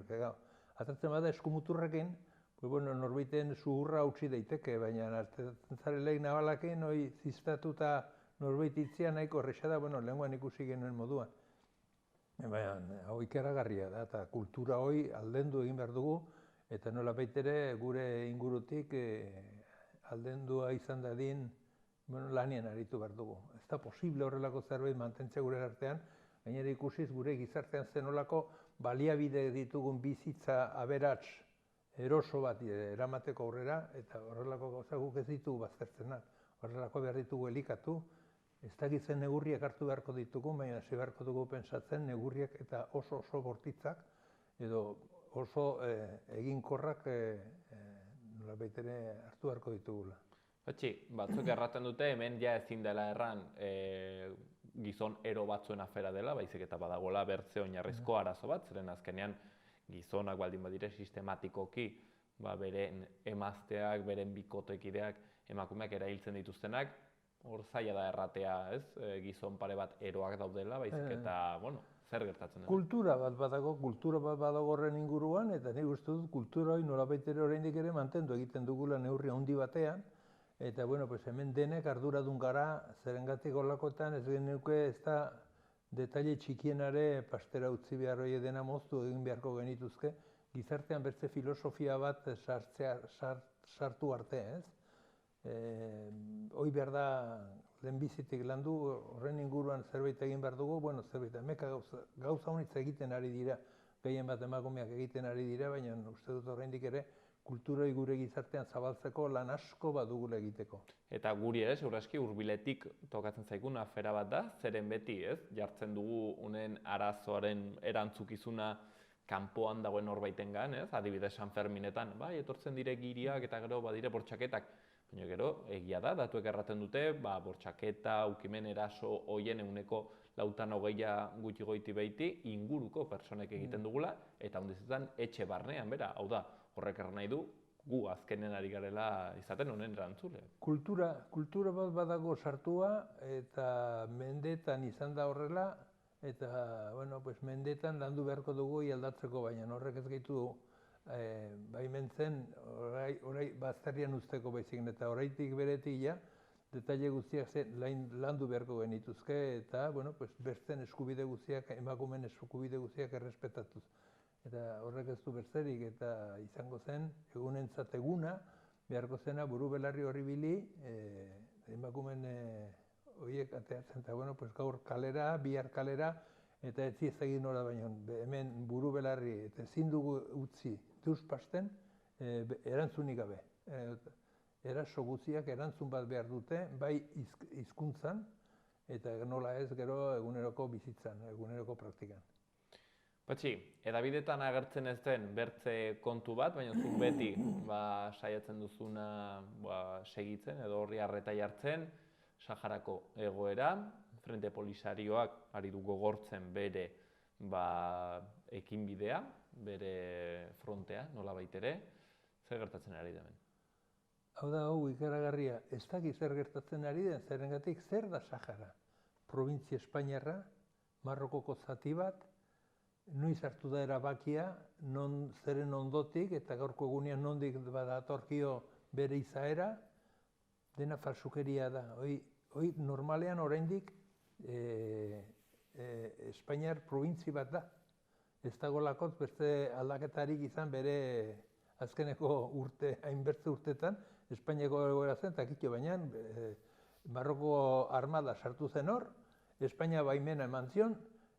Atratzen bada eskumuturrekin, norbaiten zuhurra utzi daiteke, baina atratzen zareleik nabalekin, hoi ziztatuta norbait itzia nahiko horreza da, lehenguan ikusi genuen moduan. Baina, hau ikaragarria da, eta kultura hoi aldendu egin behar dugu, eta nola baitere gure ingurutik aldendua izan dadin lanien aritu behar dugu. Ez da posible horrelako zerbait mantentzea gure artean, gainera ikusiz gure gizartean zenolako baliabide ditugun bizitza aberats eroso bat eramateko aurrera, eta horrelako gauza guk ez ditugu baztertzena. Horrelako behar ditugu elikatu, ez dakitzen neurriak hartu beharko ditugu, baina hasi beharko dugu pentsatzen neurriak eta oso bortitzak, edo oso eginkorrak nolabait ere hartu beharko ditugula. Batxi, batzuk erraten dute, hemen ja ezin dela erran gizon ero batzuen afera dela, baizik eta badagoela bertze oinarrizko arazo bat, zeren azkenean gizonak baldin badire sistematikoki beren emazteak, beren bikotekideak, emakumeak erailtzen dituztenak, hor zaila da erratea, ez? Gizon pare bat eroak daudela, baizik eta, zer gertatzen da? Kultura bat badago horren inguruan, eta nik uste dut kultura hori nolabait ere oraindik ere mantendu egiten dugula neurri handi batean, eta hemen denek arduradun gara, zerengatik horlakoetan ez genuke ez da detaile txikienare pastera utzi behar hori dena moztu egin beharko genituzke, gizartean bertze filosofia bat sartu arte, ez? Hoi behar da lehenbizitik landu, horren inguruan zerbait egin behar dugu, zerbait emeka gauza honitz egiten ari dira, gehien bat emakumeak egiten ari dira, baina uste dut oraindik ere kulturoi gure gizartean zabaltzeko lan asko badugula egiteko. Eta guri ere, segurazki, hurbiletik tokatzen zaikun afera bat da, zeren beti, ez? Jartzen dugu unen arazoaren erantzukizuna kanpoan dagoen norbaitengan, ez? Adibidez San Ferminetan, bai, etortzen dire giriak eta gero badire bortxaketak. Baina gero, egia da, datuek erraten dute, bortxaketa, ukimen eraso hoien 4/8 gutxi goiti behiti inguruko personek egiten dugula, eta hondizetan etxe barnean, bera, hau da, horrek erran nahi du, gu azkenen ari garela izaten honen erantzule. Kultura bat badago sartua, eta mendetan izan da horrela, eta, mendetan landu beharko dugu aldatzeko, baina horrek ez gaitu baimentzen orai bazterrian usteko baizik, eta oraitik beretik ja, detaile guztiak landu beharko genituzke, eta, bertzen eskubide guztiak, emakumeen eskubide guztiak errespetatuz. Eta horrek ez du bertzerik, eta izango zen, egunentzat eguna, beharko zena buru belarri horri bili, emakumeen horiek ateatzen, eta gaur kalera, bihar kalera, eta ez egin nora baino, hemen buru belarri, eta ezin dugu utzi deuspasten, erantzunik gabe. Eraso guztiak erantzun bat behar dute, bai hizkuntzan, eta nola ez gero eguneroko bizitzan, eguneroko praktikan. Patxi, edabidetan agertzen ez den bertze kontu bat, baina zuk beti saiatzen duzuna segitzen edo horri arreta jartzen, Saharako egoera, Frente Polisarioak ari du gogortzen bere ekinbidea, bere frontea, nolabait ere, zer gertatzen ari da hemen? Hau da, ikaragarria, ez dakit zer gertatzen ari den, zerengatik zer da Sahara? Probintzia Espainiarra, Marrokoko zati bat, noiz hartu da erabakia, zeren ondotik, eta gaurko egunean nondik badatorkio bere izaera, dena falsukeria da. Hoi normalean oraindik Espainiar probintzi bat da. Ez dago lakoz beste aldaketarik izan bere azkeneko hainbertze urtetan, Espainiako egoera zen, eta kitxo baina, Marroko armada sartu zen hor, Espainia baimena eman zion,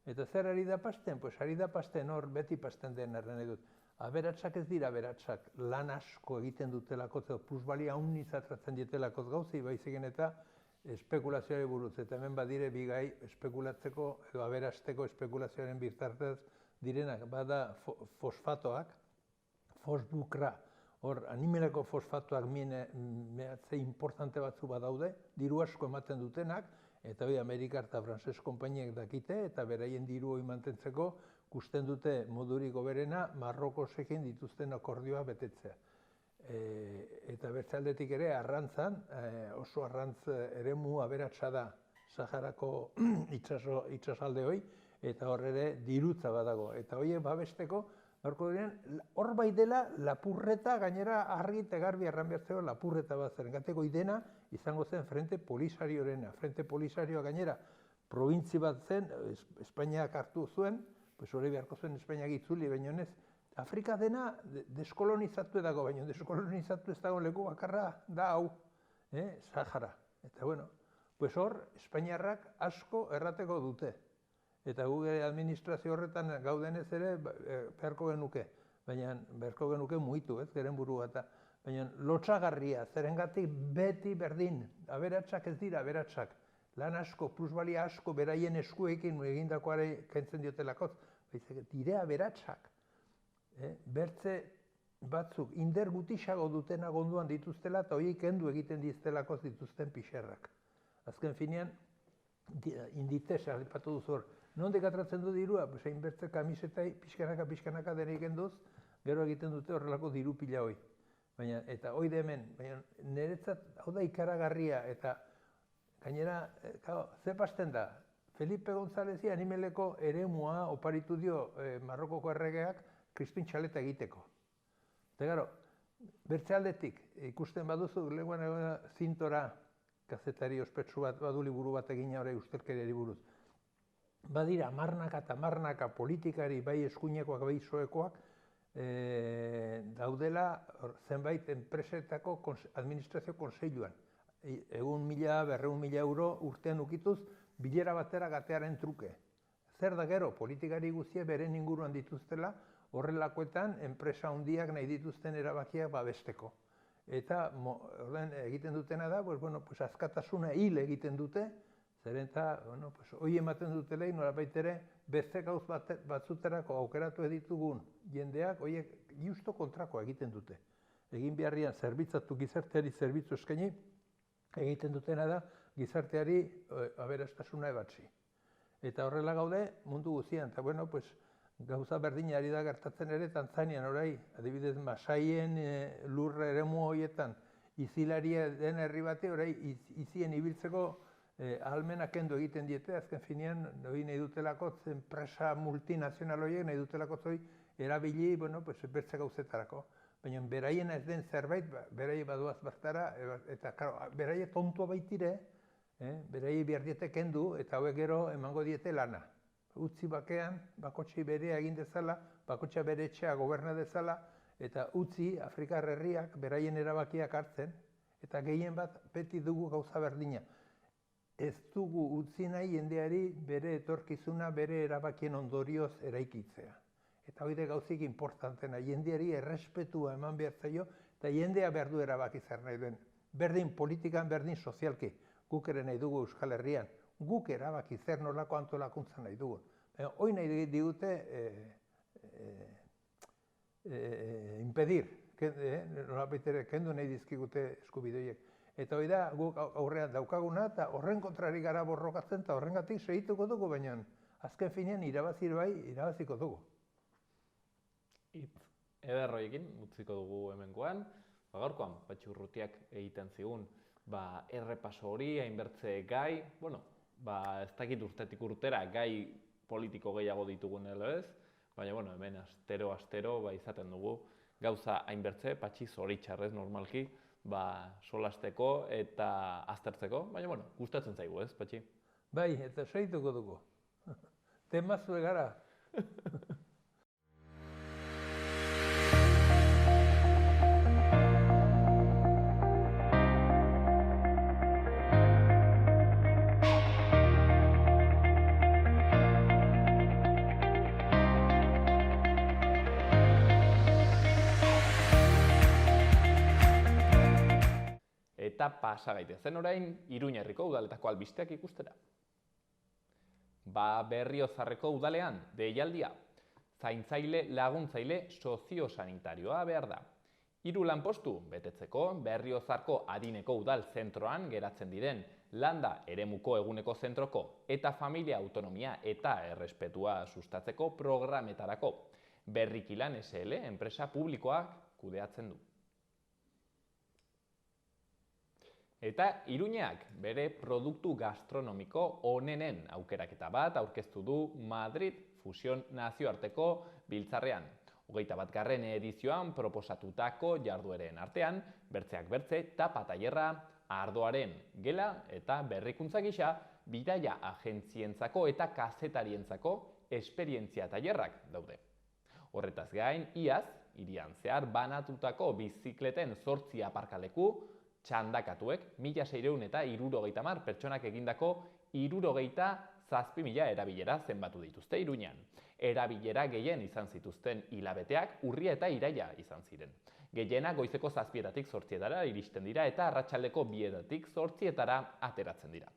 eta zer ari da pasten? Pues ari da pasten hor, beti pasten den erren edut. Aberatsak ez dira aberatsak, lan asko egiten dutelako, plusbalia handiz atratzen dietelako gauzei, baizik eta espekulazioari buruz. Eta hemen badire bigai espekulatzeko edo aberasteko espekulazioaren bitartez direnak. Bada fosfatoak, fosbukra, hor animeleko fosfatoak mehatze importante batzu badaude, diru asko ematen dutenak, eta hori Amerikar eta Frantses konpainiak dakite, eta beraien diru hori mantentzeko gusten dute modurik hoberena Marrokosekin dituzten akordioa betetzea. Eta bertzaldetik ere arrantzan, oso arrantz eremu aberatsa da Saharako itsasalde hori, eta hor ere dirutza badago. Eta horiek babesteko, hor bai dela lapurreta, gainera argi eta garbi erran behartzeko lapurreta bat zen. Gateko idena izango zen Frente Polisariorena. Frente Polisarioa gainera probintzi bat zen, Espainiak hartu zuen, hori beharko zuen Espainiak itzuli, baina honez, Afrika dena deskolonizatu dago, baina deskolonizatu ez dago leku bakarra da hau, Sahara. Eta hor, Espainiarrak asko errateko dute. Eta gure administrazio horretan gaudenez ere beharko genuke, baina beharko genuke muitu, geren buru bat. Baina lotsagarria, zerengatik beti berdin, aberatsak ez dira aberatsak. Lan asko, plusbalia asko, beraien eskuekin egindakoare kentzen diotelakoz, dire aberatsak. Bertze batzuk inder gutisago dutena gonduan dituztela eta horiek kendu egiten diztelakoz dituzten pixerrak. Azken finean, inditesa, alipatu duzu hor, nondik atratzen du dirua? Hainbertze kamisetai pixkanaka dena egiten duz, gero egiten dute horrelako diru pila hoi. Eta hoi da hemen, niretzat hau da ikaragarria, eta gainera, ze pasten da? Felipe Gonzálezi animeleko eremua oparitu dio Marrokoko erregeak Krispin txaleta egiteko. Eta gero, bertze aldetik, ikusten baduzu, lehenkoan zintora kazetari ospetsu bat, badu liburu bat egina hori ustelkeriari buruz. Badira, marnaka eta marnaka politikari, bai eskuinekoak, bai soekoak, daudela zenbait enpresetako administrazio konseiluan. Egun 1.000-200.000 euro urtean ukituz, bilera batera gatearen truke. Zer da gero, politikari guztia beren inguruan dituztela, horrelakoetan enpresa handiak nahi dituzten erabakiak babesteko. Eta egiten dutena da, askatasuna hil egiten dute, zeren eta hori ematen dutela, nolabait ere, beste gauz batzuterako aukeratu editugun jendeak, horiek justo kontrakoa egiten dute. egin beharrian zerbitzatu gizarteari zerbitzu eskaini, egiten dutena da gizarteari aberastasuna ebatzi. Eta horrela gaude mundu guztian, eta bueno, pues, gauza berdina ari da gertatzen ere Tanzanian orai, adibidez Masaien lurra eremu horietan izilaria den herri bate orai izien ibiltzeko ahalmena kendu egiten diete, azken finean nahi dutelako enpresa multinazional horiek nahi dutelako erabili, bueno, pues, bertze gauzetarako. Baina beraien ez den zerbait, beraie baduaz bertara, eta beraie tontua baitire, beraie behar diete kendu, eta hauek gero emango diete lana. Utzi bakean, bakotxei berea egin dezala, bakotxa bere etxea goberna dezala, eta utzi Afrikar herriak beraien erabakiak hartzen, eta gehien bat beti dugu gauza berdina. Ez dugu utzi nahi jendeari bere etorkizuna, bere erabakien ondorioz eraikitzea. Eta hori da gauzik importantena, jendeari errespetua eman behar zaio, eta jendea behar du erabaki zer nahi duen. Berdin politikan, berdin sozialki, guk ere nahi dugu Euskal Herrian, guk erabaki zer nolako antolakuntza nahi dugu. Hoi nahi digute impedir, kendu nahi dizkigute eskubideoiek. Eta hori da guk aurrean daukaguna, eta horren kontrari gara borrokatzen, eta horrengatik segituko dugu, baina azken finean irabaziko dugu. Hitz ederroiekin utziko dugu hemengoan, gaurkoan Patxi Urrutiak egiten zigun errepaso hori, hainbertze gai, ez dakit urtetik urtera gai politiko gehiago ditugun edo ez, baina hemen astero izaten dugu gauza hainbertze, Patxi zoritxarrez normalki, solasteko eta aztertzeko, baina gustatzen zaigu ez, Patxi? Bai, eta segituko dugu. Temazue gara. Eta pasa gaitezen orain Iruña herriko udaletako albisteak ikustera. Berriozarreko udalean deialdia, zaintzaile laguntzaile soziosanitarioa behar da. 3 lanpostu betetzeko Berriozarko adineko udal zentroan geratzen diren landa eremuko eguneko zentroko eta familia autonomia eta errespetua sustatzeko programetarako Berrikilan SL enpresa publikoak kudeatzen du. Eta Iruñeak bere produktu gastronomiko onenen aukeraketa bat aurkeztu du Madrid Fusion nazioarteko biltzarrean. 21. edizioan proposatutako jardueren artean, bertzeak bertze, tapa tailerra, ardoaren gela eta berrikuntza gisa, bidaia agentzientzako eta kazetarientzako esperientzia tailerrak daude. Horretaz gain, iaz, hirian zehar banatutako bizikleten 8 aparkaleku, txandakatuek 1.670 pertsonak egindako 67.000 erabilera zenbatu dituzte Iruñan. Erabilera gehien izan zituzten hilabeteak urria eta iraila izan ziren. Gehiena goizeko 7:00 8:00 iristen dira eta arratsaldeko 2:00 8:00 ateratzen dira.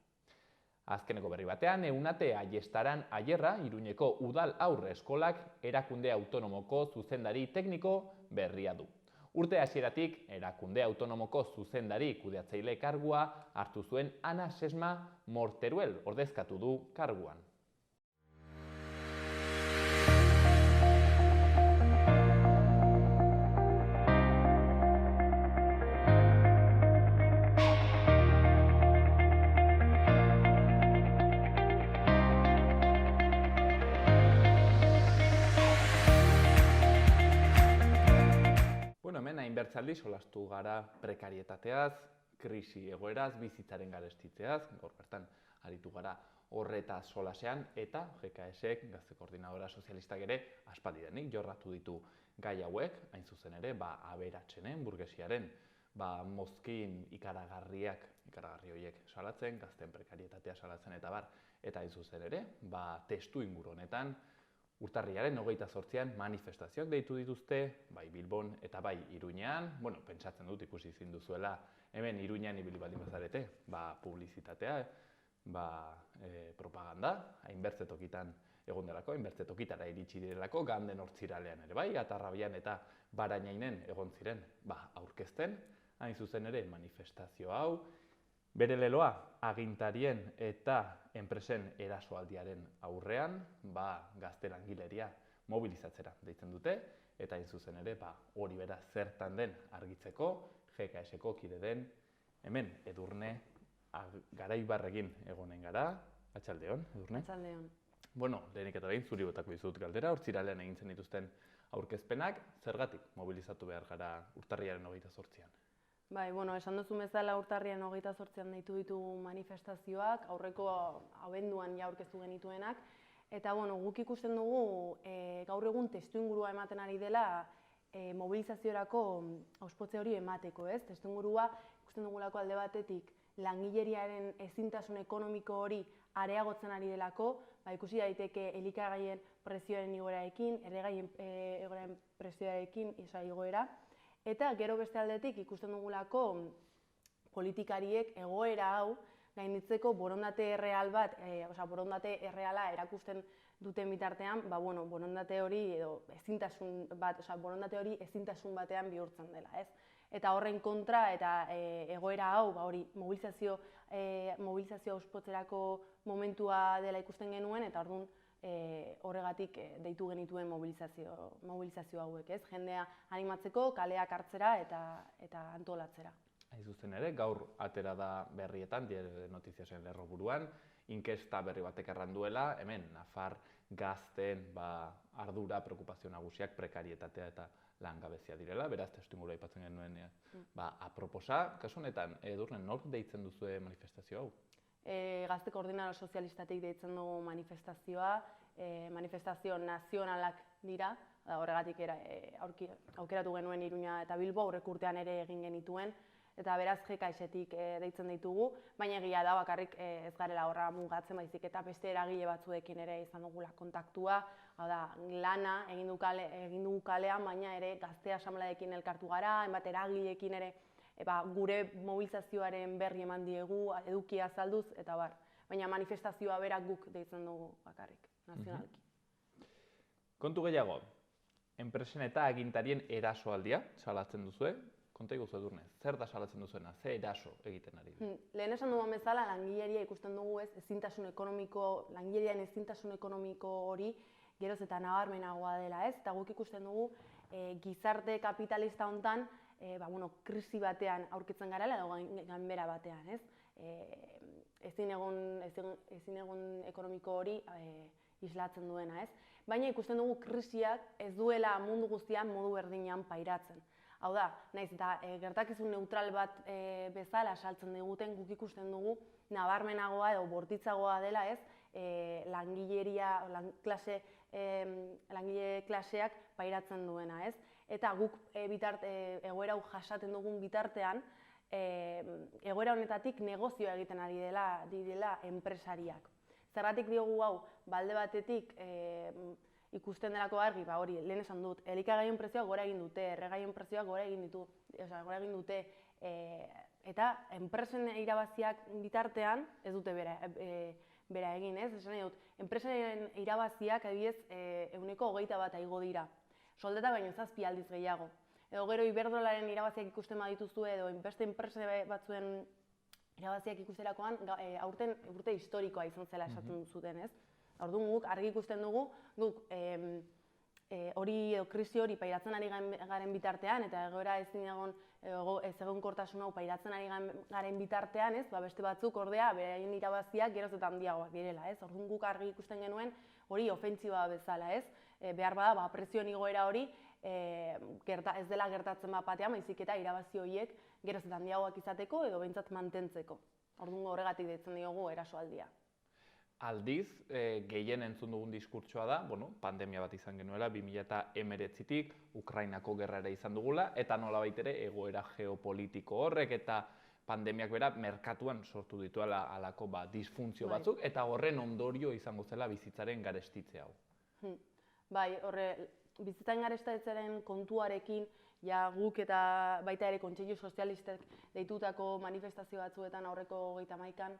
Azkeneko berri batean, Eunate Aiestaran Aierra Iruñeko udal aurre eskolak erakunde autonomoko zuzendari tekniko berria du. Urte hasieratik, erakunde autonomoko zuzendari kudeatzaile kargua hartu zuen Ana Sesma Morteruel ordezkatu du karguan. Hainbertzaldi solastu gara prekarietateaz, krisi egoeraz, bizitzaren garestitzeaz, gaur bertan aritu gara horretaz solasean, eta GKS-ek, Gazte Koordinadora Sozialistak ere, aspaldi denik jorratu ditu gai hauek, hain zuzen ere, aberatsenen, burgesiaren, mozkin ikaragarri horiek salatzen, gazten prekarietatea salatzen eta bar, eta hain zuzen ere, testu inguru honetan, Urtarrilaren 28an manifestazioak deitu dituzte, bai Bilbon eta bai Iruñean, pentsatzen dut ikusi izin duzuela, hemen Iruñean ibili baldin bazarete, publizitatea, propaganda, hainbertze tokitan egon delako, hainbertze tokitara iritsi direlako, Ganden Hortziralean ere bai, Atarrabian eta Barainainen egon ziren aurkezten, hain zuzen ere manifestazio hau, bere leloa agintarien eta enpresen erasoaldiaren aurrean, gazte langileria mobilizatzera deitzen dute, eta hain zuzen ere hori bera zertan den argitzeko, GKS-ko kide den, hemen Edurne Garaibarregin egonen gara. Atxaldeon, Edurne. Atxaldeon. Bueno, lehenik eta behin zuri botako dizut galdera, Hortziralean egin zen dituzten aurkezpenak, zergatik mobilizatu behar gara urtarriaren 28an? Bai, esan duzu bezala urtarriaren 28an deitu ditugu manifestazioak, aurreko abenduan ja aurkeztu genituenak, eta guk ikusten dugu gaur egun testuingurua ematen ari dela mobilizaziorako auspotze hori emateko, ez? Testuingurua ikusten dugulako alde batetik langileriaren ezintasun ekonomiko hori areagotzen ari delako, ikusi daiteke elikagaien prezioaren igoerarekin, erregaien prezioarekin igoera, eta gero beste aldetik ikusten dugulako politikariek egoera hau gainditzeko borondate erreal bat, borondate erreala erakusten duten bitartean, borondate hori edo ezintasun bat, borondate hori ezintasun batean bihurtzen dela, ez? Eta horren kontra eta egoera hau, hori mobilizazio auspotzerako momentua dela ikusten genuen, eta orduan horregatik deitu genituen mobilizazio hauek, ez? Jendea animatzeko, kaleak hartzera eta antolatzera. Hain zuzen ere, gaur atera da berrietan, Diario de Noticiasen lerroburuan, inkesta berri batek erranduela, hemen, nafar gazteen ardura, preokupazio nagusiak, prekarietatea eta langabezia direla, beraz, testuingurua aipatzen genuen aproposa. Kasu honetan, Edurne, nork deitzen duzue manifestazio hau? Gazte Koordinador Sozialistatik deitzen dugu manifestazioa, manifestazio nazionalak dira, horregatik aukeratu genuen Iruña eta Bilbo, aurreko urtean ere egin genituen, eta beraz GKS-etik deitzen ditugu, baina egia da bakarrik ez garela horra mugatzen baizik eta beste eragile batzuekin ere izan dugula kontaktua, hau da, lana egin dugu kalean, baina ere gazte asamladekin elkartu gara, hainbat eragileekin ere gure mobilizazioaren berri eman diegu, edukia azalduz, eta baina manifestazioa berak guk deitzen dugu bakarrik, nazionalki. Kontu gehiago, enpresen eta agintarien erasoaldia salatzen duzue, konta iguzu Edurne, zer da salatzen duzuena, ze eraso egiten ari? Lehen esan duan bezala, langileria ikusten dugu ez, langilerian ezintasun ekonomiko hori geroz eta nabarmenagoa dela ez, eta guk ikusten dugu gizarte kapitalista hontan krisi batean aurkitzen garela edo ganbera batean, ez? Ezin egon ekonomiko hori islatzen duena, ez? Baina ikusten dugu krisiak ez duela mundu guztian modu berdinean pairatzen. Hau da, nahiz eta gertakizun neutral bat bezala saltzen diguten, guk ikusten dugu nabarmenagoa edo bortitzagoa dela, ez? Langile klaseak pairatzen duena, ez? Eta guk egoera hau jasaten dugun bitartean, egoera honetatik negozioa egiten ari dela enpresariak. Zergatik diogu hau, balde batetik ikusten delako argi, hori, lehen esan dut, elikagaien prezioak gora egin dute, erregaien prezioak gora egin dute, eta enpresen irabaziak bitartean ez dute bera egin, ez? Esan nahi dut, enpresaren irabaziak adibidez 21% igo dira. Soldata baino 7 aldiz gehiago. Edo gero Iberdrolaren irabaziak ikusten badituzu edo beste enpresa batzuen irabaziak ikusterakoan aurten urte historikoa izan zela esaten zuten, ez? Orduan guk argi ikusten dugu, guk krisi hori pairatzen ari garen bitartean, eta egoera ezegonkortasun hau pairatzen ari garen bitartean, ez? Beste batzuk ordea beraien irabaziak geroz eta handiagoak direla, ez? Orduan guk argi ikusten genuen hori ofentsiba bezala, ez? Behar bada, prezioen igoera hori ez dela gertatzen batean, baizik eta irabazi horiek geroz eta handiagoak izateko edo behintzat mantentzeko. Orduan horregatik deitzen diogu erasoaldia. Aldiz, gehien entzun dugun diskurtsoa da, pandemia bat izan genuela, 2019tik Ukrainako gerrara izan dugula, eta nolabait ere egoera geopolitiko horrek eta pandemiak bera merkatuan sortu dituela halako disfuntzio batzuk, eta horren ondorio izango zela bizitzaren garestitze hau. Bai, bizitzaren garestitzearen kontuarekin, guk eta baita ere Kontseilu Sozialistek deitutako manifestazio batzuetan aurreko 31an,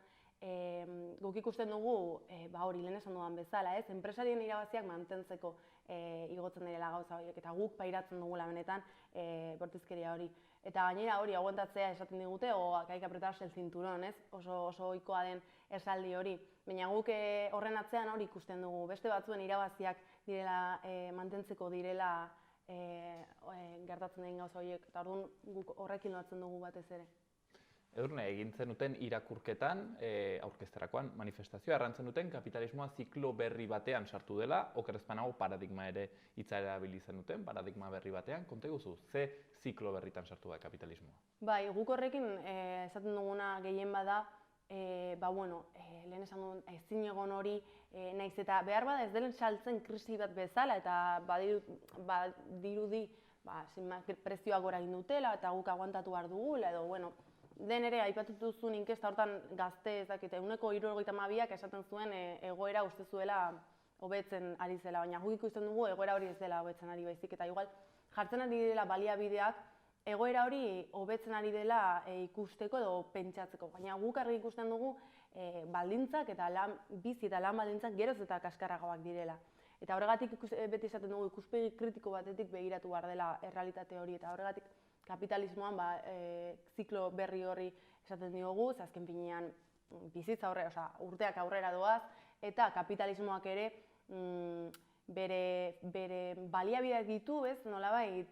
guk ikusten dugu, hori lehen esan dudan bezala, enpresarien irabaziak mantentzeko igotzen direla gauza horiek, eta guk pairatzen dugula benetan bortizkeria hori. Eta gainera hori aguantatzea esaten digute, hay que apretarse el cinturón, oso ohikoa den esaldi hori. Baina guk horren atzean hori ikusten dugu, beste batzuen irabaziak direla mantentzeko direla gertatzen den gauza horiek, eta orduan guk horrekin lotzen dugu batez ere. Edurne, egin zenuten irakurketan, aurkezterakoan manifestazioa, errantzen duten kapitalismoa ziklo berri batean sartu dela, oker ez banago paradigma ere hitza erabili zenuten, paradigma berri batean, konta iguzu, ze ziklo berritan sartu da kapitalismoa? Bai, guk horrekin esaten duguna gehien bada, lehen esan duen ezin egon hori, nahiz eta behar bada ez delen saltzen krisi bat bezala, eta badirudi prezioak gora egin dutela, eta guk aguantatu behar dugula, edo, den ere, aipatu duzun inkesta hortan gazte ezakite, 72%ak esaten zuen egoera uste zuela hobetzen ari zela, baina guk ikusten dugu egoera hori ez dela hobetzen ari baizik, eta igual jartzen ari direla baliabideak egoera hori hobetzen ari dela ikusteko edo pentsatzeko, baina guk argi ikusten dugu baldintzak eta bizi eta lan baldintzak geroz eta kaskarragoak direla. Eta horregatik beti esaten dugu ikuspegi kritiko batetik begiratu behar dela errealitate hori, eta horregatik kapitalismoan ziklo berri horri esaten diogu, azken finean bizitza urteak aurrera doaz, eta kapitalismoak ere bere baliabideak ditu, nolabait,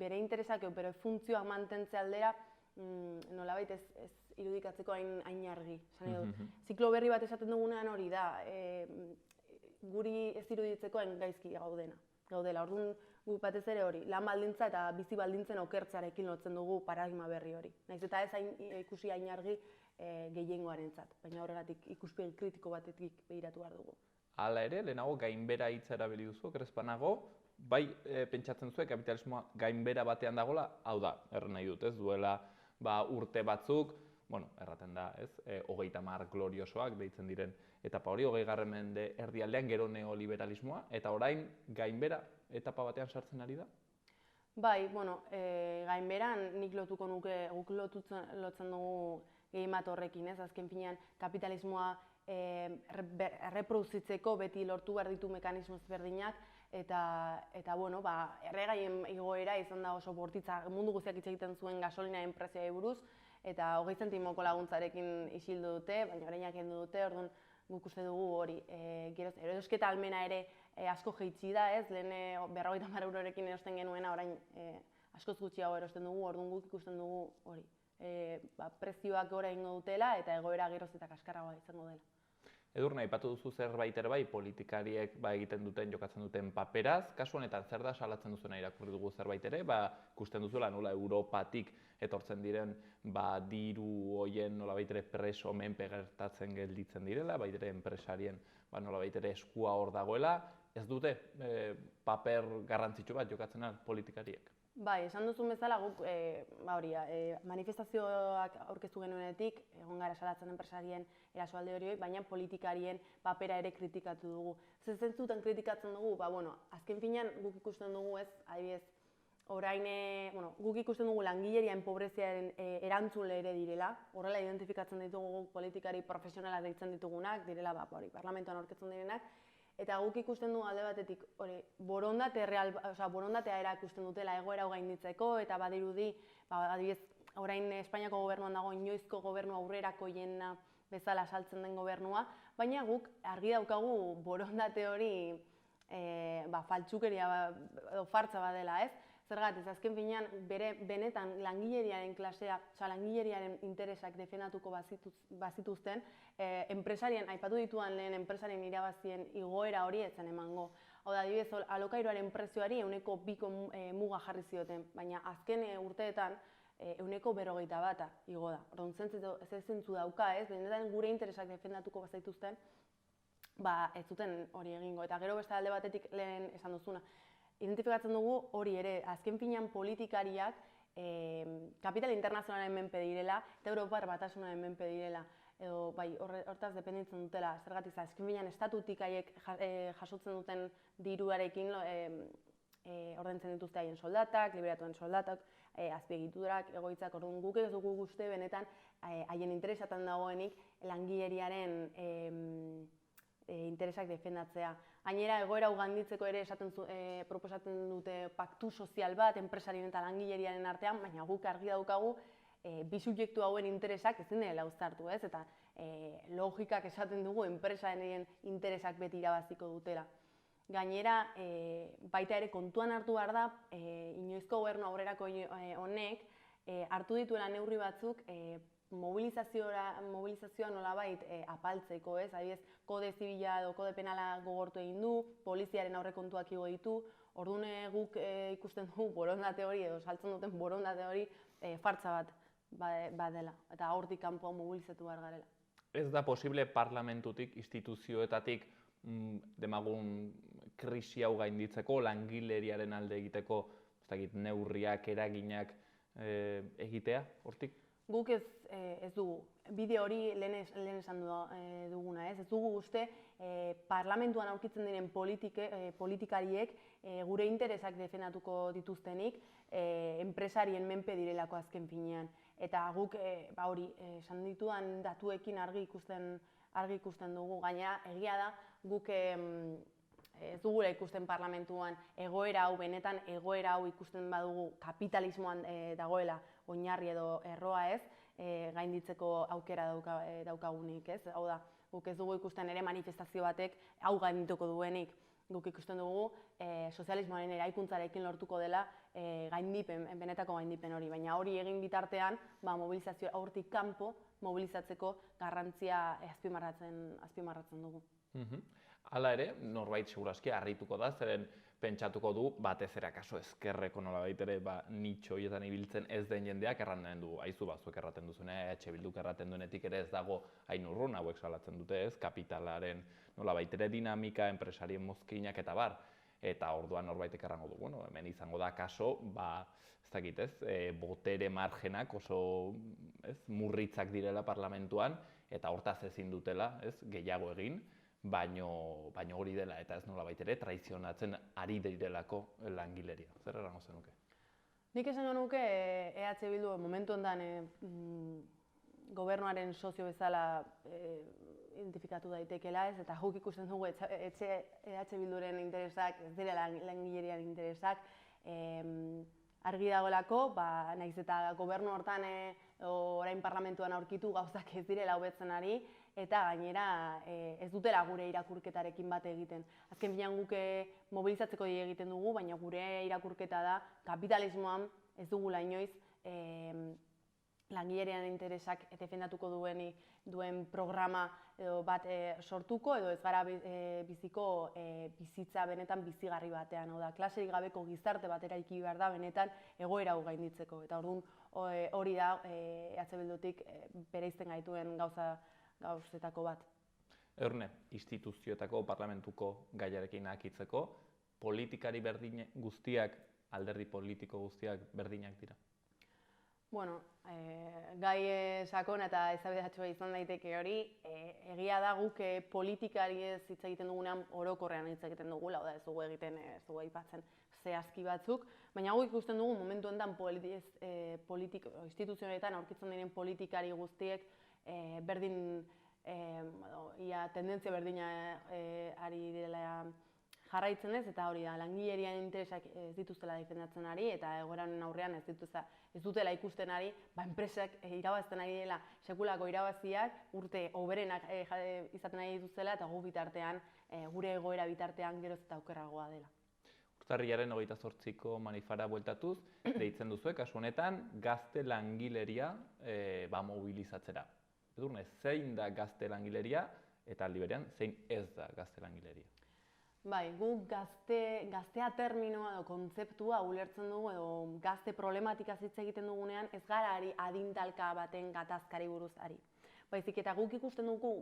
bere interesak bere funtzioak mantentze aldera, nolabait ez irudikatzeko hain argi. Ziklo berri bat esaten dugunean hori da, guri ez iruditzeko hain gaizki gaudela. Orduan guk batez ere hori, lan baldintza eta bizi baldintzen okertzearekin lotzen dugu paradigma berri hori. Nahiz eta ez ikusi hain argi gehiengoarentzat, baina horregatik ikuspegi kritiko batetik begiratu behar dugu. Hala ere, lehenago gainbera hitza erabili duzu, okerezpanago, bai pentsatzen zuen kapitalismoa gainbera batean dagoela, hau da, erran nahi dut, ez duela urte batzuk, erraten da, ez, 30 gloriosoak deitzen diren etapa hori, 20. mende erdialdean gero neoliberalismoa, eta orain gainbera etapa batean sartzen ari da? Bai, gainberan nik lotuko nuke, guk lotzen dugu gehien bat horrekin, ez, azken finean kapitalismoa erreproduzitzeko beti lortu behar ditu mekanismo ezberdinak, eta erregaien igoera izan da oso bortitza, mundu guztiak hitz egiten zuen gasolinaren prezioari buruz, eta 20 zentimoko laguntzarekin isildu dute, baina orainak kendu dute, orduan guk uste dugu hori. Erosketa almena ere asko jaitsi da, ez, lehen 50 eurorekin erosten genuena, orain askoz gutxiago erosten dugu, orduan guk ikusten dugu hori. Prezioak gora egingo dutela eta egoera geroz eta kaskarragoa izango dela. Edurne, aipatu duzu zerbait ere bai, politikariek egiten duten, jokatzen duten paperaz, kasu honetan zer da salatzen duzuna irakurri dugu zerbait ere, ikusten duzuela nola Europatik etortzen diren diru hoien nolabait ere preso menpe gertatzen gelditzen direla, bait ere enpresarien nolabait ere eskua hor dagoela, ez dute paper garrantzitsu bat jokatzen politikariek? Bai, esan duzun bezala guk manifestazioak aurkeztu genuenetik, egon gara salatzen enpresarien erasoalde horiek, baina politikarien papera ere kritikatu dugu. Zer zentzutan kritikatzen dugu? Azken finean guk ikusten dugu ez, adibidez, orain, guk ikusten dugu langilerian pobreziaren erantzule ere direla, horrela identifikatzen ditugu politikari profesionalak deitzen ditugunak, direla parlamentoan aurkezten direnak, eta guk ikusten dugu alde batetik borondatea erakusten dutela egoera hau gainditzeko, eta badirudi, adibidez, orain Espainiako gobernuan dago inoizko gobernu aurrerakoiena bezala saltzen den gobernua, baina guk argi daukagu borondate hori faltsukeria edo fartza badela, ez? Zergatik, azken finean, benetan langileriaren klasea, langileriaren interesak defendatuko bazituzten, enpresarien, aipatu dituan lehen enpresarien irabazien igoera hori etzen emango. Hau da, adibidez, alokairuaren prezioari 2% muga jarri zioten, baina azken urteetan 50% igo da. Orduan zentzu dauka, ez? Benetan gure interesak defendatuko bazituzten, ez zuten hori egingo. Eta gero beste alde batetik lehen esan duzuna. Identifikatzen dugu hori ere, azken finean politikariak kapital internazionalen menpe direla eta Europar Batasunaren menpe direla. Edo hortaz dependitzen dutela, zergatik azken finean estatutik haiek jasotzen duten diruarekin ordaintzen dituzte haien soldatak, liberatuen soldatak, azpiegiturak, egoitzak, orduan guk ez dugu uste benetan haien interesatan dagoenik langileriaren interesak defendatzea. Gainera, egoera hau gainditzeko ere proposatzen dute paktu sozial bat enpresarien eta langileriaren artean, baina guk argi daukagu bi subjektu hauen interesak ezin dela uztartu, ez? Eta logikak esaten dugu enpresarien interesak beti irabaziko dutela. Gainera, baita ere kontuan hartu behar da, inoizko gobernu aurrerako honek hartu dituela neurri batzuk mobilizazioa nolabait apaltzeko, ez? Adibidez, kode zibila edo kode penala gogortu egin du, poliziaren aurrekontuak igo ditu, orduan guk ikusten dugu borondate hori edo saltzen duten borondate hori fartsa bat dela, eta hortik kanpoan mobilizatu behar garela. Ez da posible parlamentutik, instituzioetatik demagun krisi hau gainditzeko, langileriaren alde egiteko, ez dakit, neurriak, eraginak egitea, hortik? Guk ez dugu, bide hori lehen esan duguna, ez dugu uste parlamentuan aurkitzen diren politikariek gure interesak defendatuko dituztenik enpresarien menpe direlako azken finean. Eta guk hori esan ditudan datuekin argi ikusten dugu, gainera egia da guk ez dugula ikusten parlamentuan egoera hau, benetan egoera hau ikusten badugu kapitalismoan dagoela oinarri edo erroa ez, gainditzeko aukera daukagunik, ez? Hau da, guk ez dugu ikusten ere manifestazio batek hau gaindituko duenik. Guk ikusten dugu sozialismoaren eraikuntzarekin lortuko dela benetako gaindipen hori, baina hori egin bitartean mobilizazio hortik kanpo mobilizatzeko garrantzia azpimarratzen dugu. Hala ere, norbait segurazki harrituko da, zeren pentsatuko du, batez ere akaso ezkerreko nolabait ere nitxo horietan ibiltzen ez den jendeak erraten du, aizu bazuek erraten duzune, Bilduk erraten duenetik ere ez dago hain urrun, hauek salatzen dute ez, kapitalaren nolabait ere dinamika, enpresarien mozkinak eta bar. Eta orduan norbaitek errango du, bueno, hemen izango da kaso, ez dakit ez, botere margenak oso murritzak direla parlamentuan, eta hortaz ezin dutela, ez, gehiago egin, baino hori dela eta ez nolabait ere traizionatzen ari direlako langileria. Zer errango zenuke? Nik esango nuke EH Bildu momentu hontan gobernuaren sozio bezala identifikatu daitekeela ez, eta guk ikusten dugu EH Bilduren interesak, ez direla langileriaren interesak, argi dagoelako, nahiz eta gobernu hortan orain parlamentuan aurkitu gauzak ez direla hobetzen ari, eta gainera ez dutela gure irakurketarekin bat egiten. Azken finean guk mobilizatzeko egiten dugu, baina gure irakurketa da kapitalismoan ez dugula inoiz langileriaren interesak defendatuko duen programa bat sortuko, edo ez gara biziko bizitza benetan bizigarri batean. Hau da, klaserik gabeko gizarte bat eraiki behar da benetan egoera hau gainditzeko. Eta orduan hori da EH Bildutik bereizten gaituen gauzetako bat. Edurne, instituzioetako, parlamentuko gaiarekin akitzeko, politikari guztiak, alderdi politiko guztiak berdinak dira? Bueno, gai sakona eta eztabaidatsua izan daiteke hori, egia da guk politikari ez hitz egiten dugunean orokorrean hitz egiten dugula, hau da ez dugu aipatzen zehazki batzuk, baina guk ikusten dugu momentu honetan instituzioetan aurkitzen diren politikari guztiek berdin, tendentzia berdina ari direla jarraitzen ez, eta hori da, langilerian interesak ez dituztela defendatzen ari, eta egoeran aurrean ez dutela ikusten ari, enpresak irabazten ari dela sekulako irabaziak, urte hoberenak izaten ari dituztela, eta gu bitartean, gure egoera bitartean geroz eta okerragoa dela. Urtarrilaren 28ko manifara bueltatuz, deitzen duzue, kasu honetan, gazte langileria mobilizatzera. Edurne, zein da gazte langileria, eta aldi berean, zein ez da gazte langileria? Bai, guk gaztea terminoa edo kontzeptua ulertzen dugu edo gazte problematika hitz egiten dugunean ez gara adintalka baten gatazkari buruz ari. Baizik eta guk ikusten dugu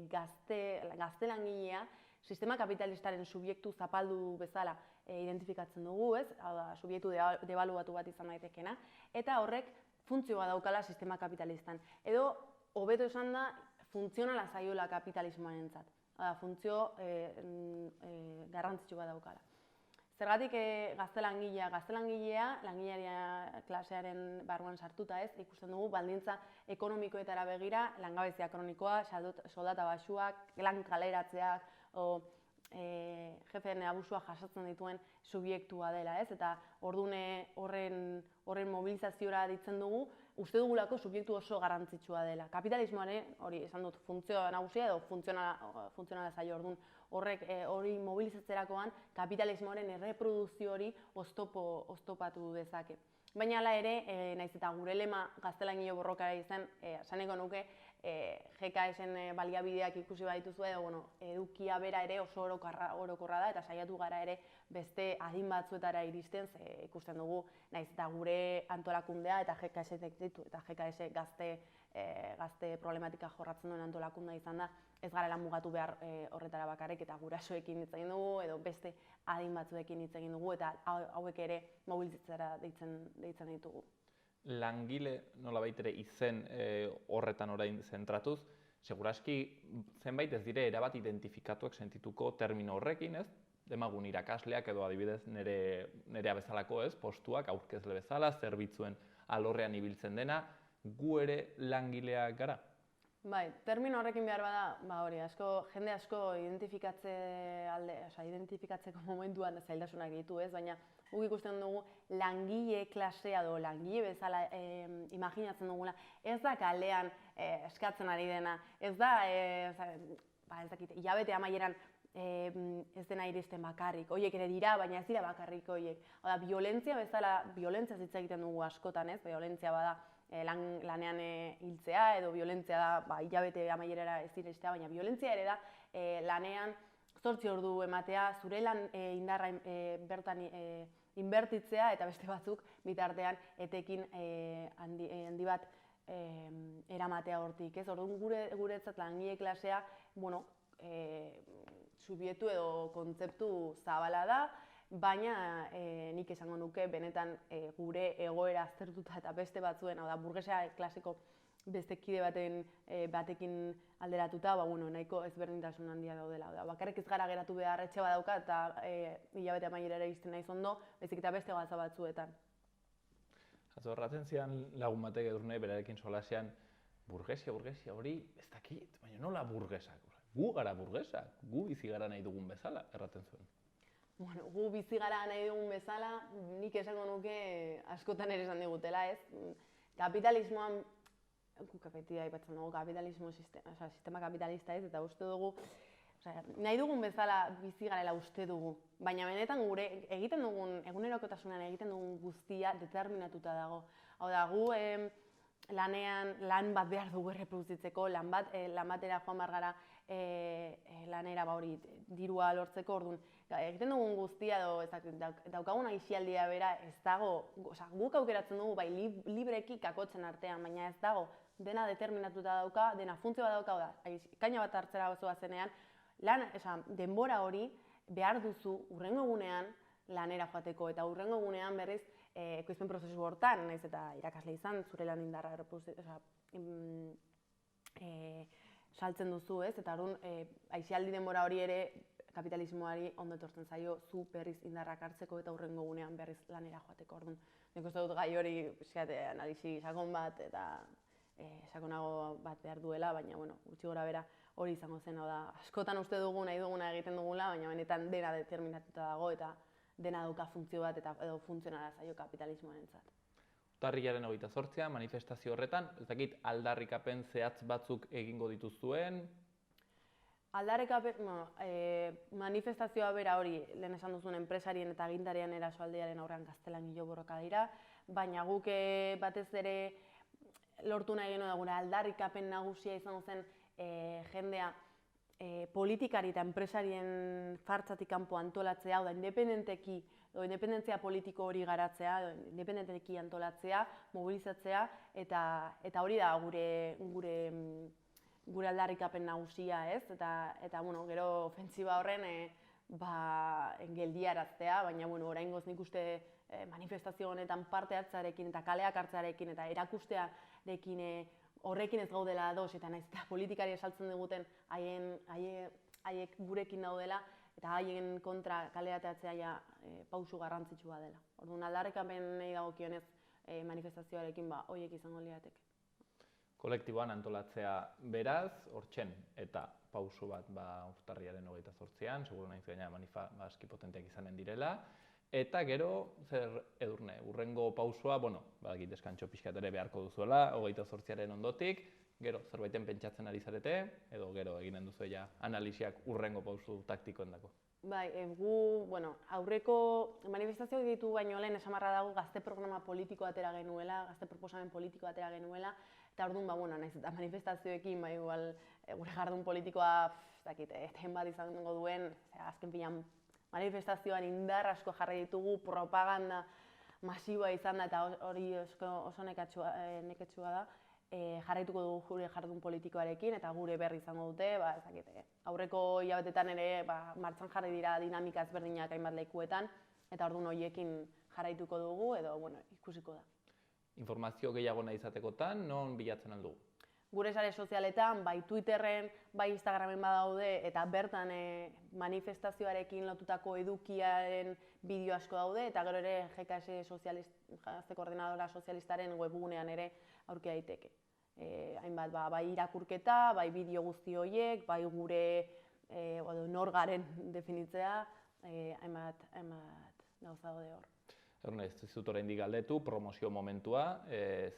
gazte langilea sistema kapitalistaren subjektu zapaldu bezala identifikatzen dugu, ez? Hau da, subjektu debaluatu bat izan daitekena, eta horrek funtzioa daukala sistema kapitalistan. Edo, hobeto esan da, funtzionala zaiola kapitalismoarentzat. Funtzio garrantzitsu bat daukala. Zergatik gaztelangilea, langileria klasearen barruan sartuta ez, ikusten dugu baldintza ekonomikoetara begira, langabezia kronikoa, soldata baxuak, lan kaleratzeak, jefeen abusua jasatzen dituen subiektua dela ez, eta ordune horren mobilizaziora ditzen dugu, uste dugulako subiektu oso garrantzitsua dela. Kapitalismoaren, hori esan dut, funtzioa nagusia edo funtzionala zaio orduan, hori mobilizatzerakoan kapitalismoaren erreprodukzio hori oztopatu dezake. Baina hala ere, naiz eta gure lema gaztelangile borrokara izan, esaneko nuke, GKS-en baliabideak ikusi badituzu edo edukia bera ere oso orokorra da eta saiatu gara ere beste adin batzuetara iristen, ze ikusten dugu naiz eta gure antolakundea eta GKS-ek ditu eta GKS gazte problematika jorratzen duen antolakundea izan da, ez garela mugatu behar horretara bakarrik eta gurasoekin hitz egin dugu edo beste adin batzuekin hitz egin dugu eta hauek ere mobilizatzera deitzen ditugu. Langile nolabait ere izen horretan orain zentratuz, seguraski zenbait ez dire erabat identifikatuak sentituko termino horrekin, ez? Demagun irakasleak edo adibidez nerea bezalako, ez? Postuak aurkezle bezala, zerbitzuen alorrean ibiltzen dena, gu ere langileak gara? Bai, termino horrekin behar bada, hori, jende asko identifikatzeko momentuan zaildasunak ditu, ez? Baina guk ikusten dugu langile klasea edo langile bezala imaginatzen dugula, ez da kalean eskatzen ari dena, ez da, hilabete amaieran ez dena iristen bakarrik, horiek ere dira, baina ez dira bakarrik horiek. Hau da, violentzia bezala, violentzia hitz egiten dugu askotan, ez? Violentzia bada lanean hiltzea edo violentzia da hilabete amaierara ez iristea, baina violentzia ere da lanean 8 ordu ematea, zure lan indarra bertan inbertitzea eta beste batzuk bitartean etekin handi bat eramatea hortik, ez? Orduan guretzat langile klasea, subjektu edo kontzeptu zabala da, baina nik esango nuke benetan gure egoera aztertuta eta beste batzuen, hau da, burgesia klasiko beste kide batekin alderatuta, nahiko ezberdintasun handia daudela. Bakarrik ez gara geratu behar etxe badauka eta hilabete amaierara iristen naiz ondo, baizik eta beste gauza batzuetan. Atzo horratzen zian lagun batek edurne berarekin solasean, burgesia hori ez dakit, baina nola burgesak? Gu gara burgesak, gu bizi gara nahi dugun bezala, erraten zuen. Gu bizi gara nahi dugun bezala, nik esango nuke askotan ere esan digutela, ez? Kapitalismoan, beti aipatzen dugu, sistema kapitalista ez, eta uste dugu, nahi dugun bezala bizi garela uste dugu, baina benetan gure egiten dugun, egunerokotasunean egiten dugun guztia determinatuta dago. Hau da, gu lanean lan bat behar dugu erreproduzitzeko, lan batera joan behar gara lanera dirua lortzeko, orduan, egiten dugun guztia daukagun aisialdia bera ez dago, guk aukeratzen dugu bai libreki kakotzen artean, baina ez dago, dena determinatuta dauka, dena funtzioa dauka, kaina bat hartzera gozoa zenean, denbora hori behar duzu urrengo egunean lanera joateko, eta urrengo egunean berriz ekoizpen prozesu hortan, naiz eta irakasle izan, zure lan indarra saltzen duzu, ez? Eta orduan, aisialdi denbora hori ere kapitalismoari ondo etortzen zaio zu berriz indarrak hartzeko eta urrengo egunean berriz lanera joateko. Orduan, nik uste dut gai hori analisi sakon bat eta sakonago bat behar duela, baina gutxi gora bera hori izango zen, hau da, askotan uste dugu nahi duguna egiten dugula, baina benetan dena determinatuta dago eta dena dauka funtzio bat edo funtzionala zaio kapitalismoarentzat. Urtarrilaren 28 manifestazio horretan, ez dakit aldarrikapen zehatz batzuk egingo dituzuen? Aldarrikapen, manifestazioa bera hori, lehen esan duzun enpresarien eta agintarien erasoaldiaren aurrean gaztelangile borroka dira, baina guk batez ere lortu nahi genuen gure aldarrikapen nagusia izan zen jendea politikari eta enpresarien fartzatik kanpo antolatzea, hau da, independentzia politiko hori garatzea, independenteki antolatzea, mobilizatzea, eta hori da gure aldarrikapen nagusia, ez? Eta gero ofentsiba horren geldiaraztea, baina oraingoz nik uste manifestazio honetan parte hartzearekin eta kaleak hartzearekin eta erakustearekin horrekin ez gaudela ados eta naiz eta politikari esaltzen diguten haiek gurekin daudela, eta haien kontra kaleratzea ja pausu garrantzitsua dela. Orduan aldarrikapenei dagokionez manifestazioarekin horiek izango lirateke. Kolektiboan antolatzea beraz, hortzen eta pausu bat urtarriaren 28an, seguru naiz gaina aski potenteak izanen direla. Eta gero, zer Edurne, urrengo pausua, badakit deskantxo pixkat ere beharko duzuela, 28aren ondotik, gero zerbaiten pentsatzen ari zarete, edo gero eginen duzu ja analisiak urrengo pausu taktikoen dako. Bai, aurreko manifestazioak ditu baino lehen esamarra dago gazte programa politiko atera genuela, gazte proposamen politiko atera genuela, eta orduan, naiz eta manifestazioekin, gure jardun politikoa, eten bat izango duen, azken finean manifestazioan indar asko jarri ditugu, propaganda masiboa izan da, eta hori oso neketsua da, jarraituko dugu gure jardun politikoarekin, eta gure berri izango dute, aurreko hilabetetan ere martxan jarri dira dinamika ezberdinak hainbat lekuetan, eta orduan horiekin jarraituko dugu, edo ikusiko da. Informazio gehiago nahi izatekotan, non bilatzen aldugu? Gure sare sozialetan, bai Twitterren, bai Instagramen badaude, eta bertan manifestazioarekin lotutako edukiaren bideo asko daude, eta gero ere GKS Gazte Koordinadora Sozialistaren webgunean ere aurki daiteke. Hainbat, bai irakurketa, bai bideo guzti horiek, bai gure norgaren definitzea, hainbat gauza daude hor. Ez dizut oraindik galdetu, promozio momentua,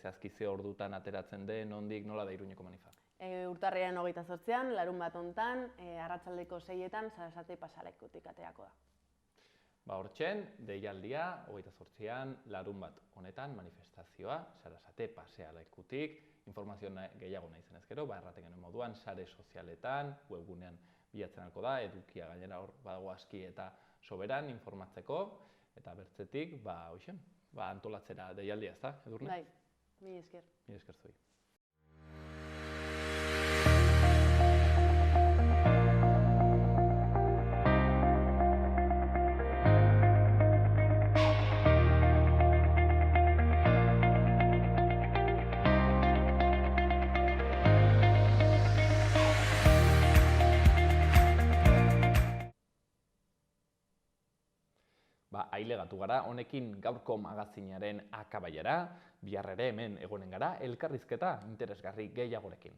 zehazki ze ordutan ateratzen den, nondik, nola da Iruñeko manifa? Urtarriaren 28an, larunbat hontan, arratsaldeko 6etan, Sarasate pasalekutik aterako da. Hortzen, deialdia, 28an, larunbat honetan, manifestazioa, Sarasate pasealekutik, informazio gehiago nahi zenez gero, erraten genuen moduan, sare sozialetan, webgunean bilatzen alko da, edukia gainera hor badago aski eta soberan informatzeko, eta bertzetik, antolatzera deialdia, ezta, Edurne? Bai, mila esker. Mila esker zui. Ailegatu gara, honekin gaurko magazinaren akabaiara, bihar ere hemen egonen gara, elkarrizketa interesgarri gehiagorekin.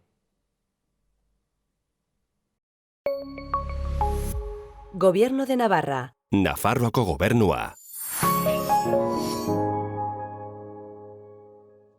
Gobierno de Navarra. Nafarroako gobernua.